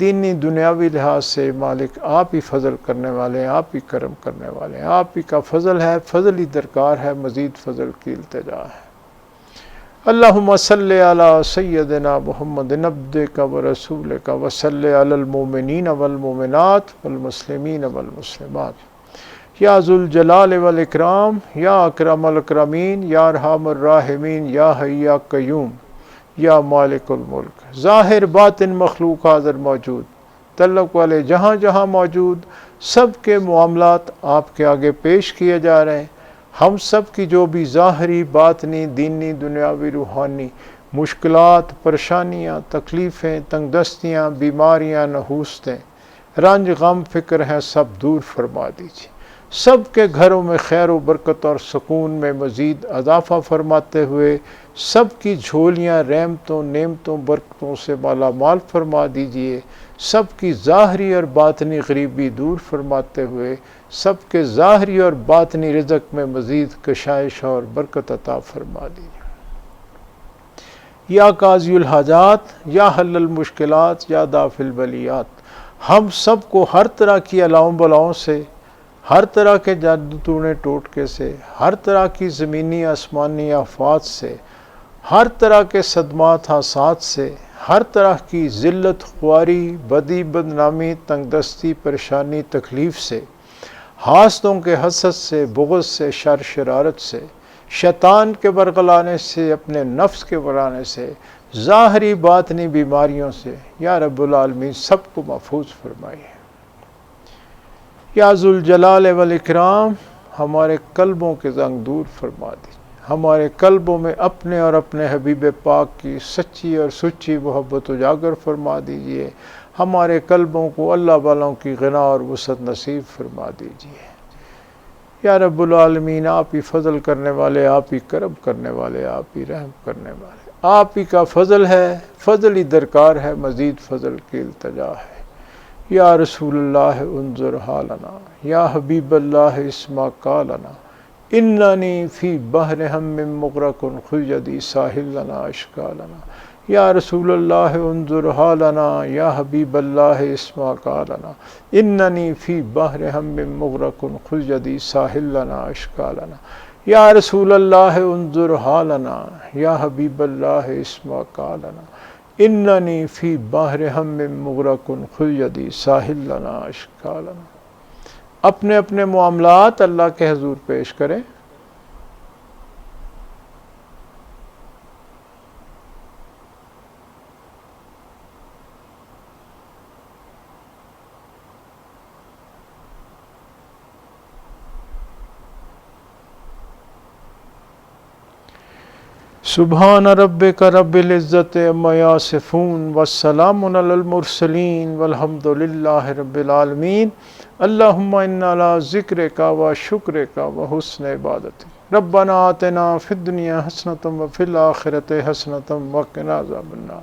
دینی دنیاوی لحاظ سے، مالک آپ ہی فضل کرنے والے ہیں، آپ ہی کرم کرنے والے ہیں، آپ ہی کا فضل ہے، فضل ہی درکار ہے، مزید فضل کی التجا ہے۔ اللہم صلی علی سیدنا محمد عبدک و رسولک و صلی علی المؤمنین والمؤمنات والمسلمین والمسلمات، یا ذوالجلال والاکرام، یا اکرم الاکرمین، یا ارحم الراحمین، یا حی یا قیوم، یا مالک الملک، ظاہر باطن مخلوق حاضر موجود، تعلق والے جہاں جہاں موجود، سب کے معاملات آپ کے آگے پیش کیے جا رہے ہیں، ہم سب کی جو بھی ظاہری، باطنی، دینی، دنیاوی، روحانی مشکلات، پریشانیاں، تکلیفیں، تنگ دستیاں، بیماریاں، نحوستیں، رنج، غم، فکر ہیں، سب دور فرما دیجیے۔ سب کے گھروں میں خیر و برکت اور سکون میں مزید اضافہ فرماتے ہوئے سب کی جھولیاں رحمتوں، نعمتوں، برکتوں سے مالا مال فرما دیجیے۔ سب کی ظاہری اور باطنی غریبی دور فرماتے ہوئے سب کے ظاہری اور باطنی رزق میں مزید کشائش اور برکت عطا فرما دیجیے۔ یا قاضی الحاجات، یا حل المشکلات، یا دافع البلیات، ہم سب کو ہر طرح کی الاؤں بلاؤں سے، ہر طرح کے جادو ٹونے ٹوٹکے سے، ہر طرح کی زمینی آسمانی آفات سے، ہر طرح کے صدمات حادثات سے، ہر طرح کی ذلت، خواری، بدی، بدنامی، تنگ دستی، پریشانی، تکلیف سے، حاسدوں کے حسد سے، بغض سے، شر شرارت سے، شیطان کے برگلانے سے، اپنے نفس کے بڑھانے سے، ظاہری باطنی بیماریوں سے، یا رب العالمین سب کو محفوظ فرمائیے۔ یا ذوالجلال والاکرام، ہمارے قلبوں کے زنگ دور فرما دیجیے، ہمارے قلبوں میں اپنے اور اپنے حبیب پاک کی سچی اور سچی محبت اجاگر فرما دیجیے، ہمارے قلبوں کو اللہ والوں کی غنا اور وسعت نصیب فرما دیجیے۔ یا رب العالمین، آپ ہی فضل کرنے والے، آپ ہی کرم کرنے والے، آپ ہی رحم کرنے والے، آپ ہی کا فضل ہے، فضل ہی درکار ہے، مزید فضل کی التجا ہے۔ یا رسول اللہ انظر حالنا، یا حبیب اللہ اسمع قالنا، اننی فی بحر ہم مغرق خذ یدی ساحل لنا اشکالنا۔ یا رسول اللہ انظر حالنا، یا حبیب اللہ اسمع قالنا، اننی فی بحر ہم مغرق خذ یدی ساحل لنا اشکالنا۔ یا رسول اللہ انظر حالنا، یا حبیب اللہ اسمع قالنا، اننی فی بحر ہم مغرق خذ یدی ساحل لنا اشکالنا۔ اپنے اپنے معاملات اللہ کے حضور پیش کریں۔ سبحان ربک رب العزت عما یصفون والسلام علی المرسلین والحمد للہ رب العالمین۔ اللہم انا علی ذکرک و شکرک و حسن عبادتک۔ ربنا آتنا فی الدنیا حسنۃ وفی الآخرۃ حسنۃ وقنا عذاب النار۔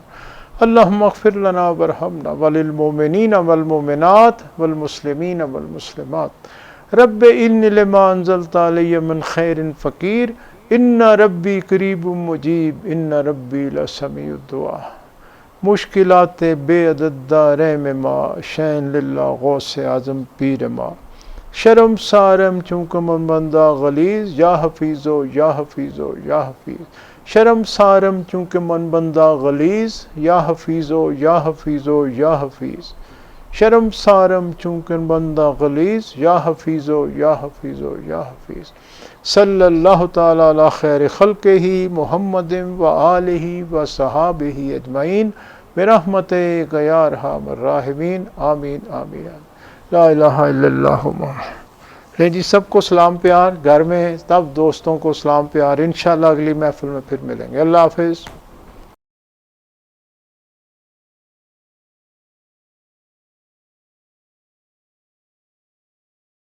اللہم اغفر لنا وارحمنا وللمؤمنین والمؤمنات والمسلمین والمسلمات۔ رب انی لما انزلت علی من خیر فقیر، ان ربی قریب مجیب، ان ربی لسمیع الدعا۔ مشکلات بے عدد دارے میں ماں، شین للہ غوث اعظم پیر ماں۔ شرم سارم چونکہ من بندہ غلیظ، یا حفیظو یا حفیظو یا حفیظ۔ شرم سارم چونکہ من بندہ غلیظ، یا حفیظو یا حفیظو یا حفیظ۔ شرم سارم چونکہ بندہ غلیظ، یا حفیظو یا حفیظو یا حفیظ۔ صلی اللہ تعالی علی خیر خلقہ محمد و آلہ و صحابہ اجمعین برحمتک یا ارحم الراحمین، آمین آمین۔ لا الہ الا اللہ محمد۔ لیں جی، سب کو سلام پیار، گھر میں تب دوستوں کو سلام پیار، انشاءاللہ اگلی محفل میں پھر ملیں گے۔ اللہ حافظ۔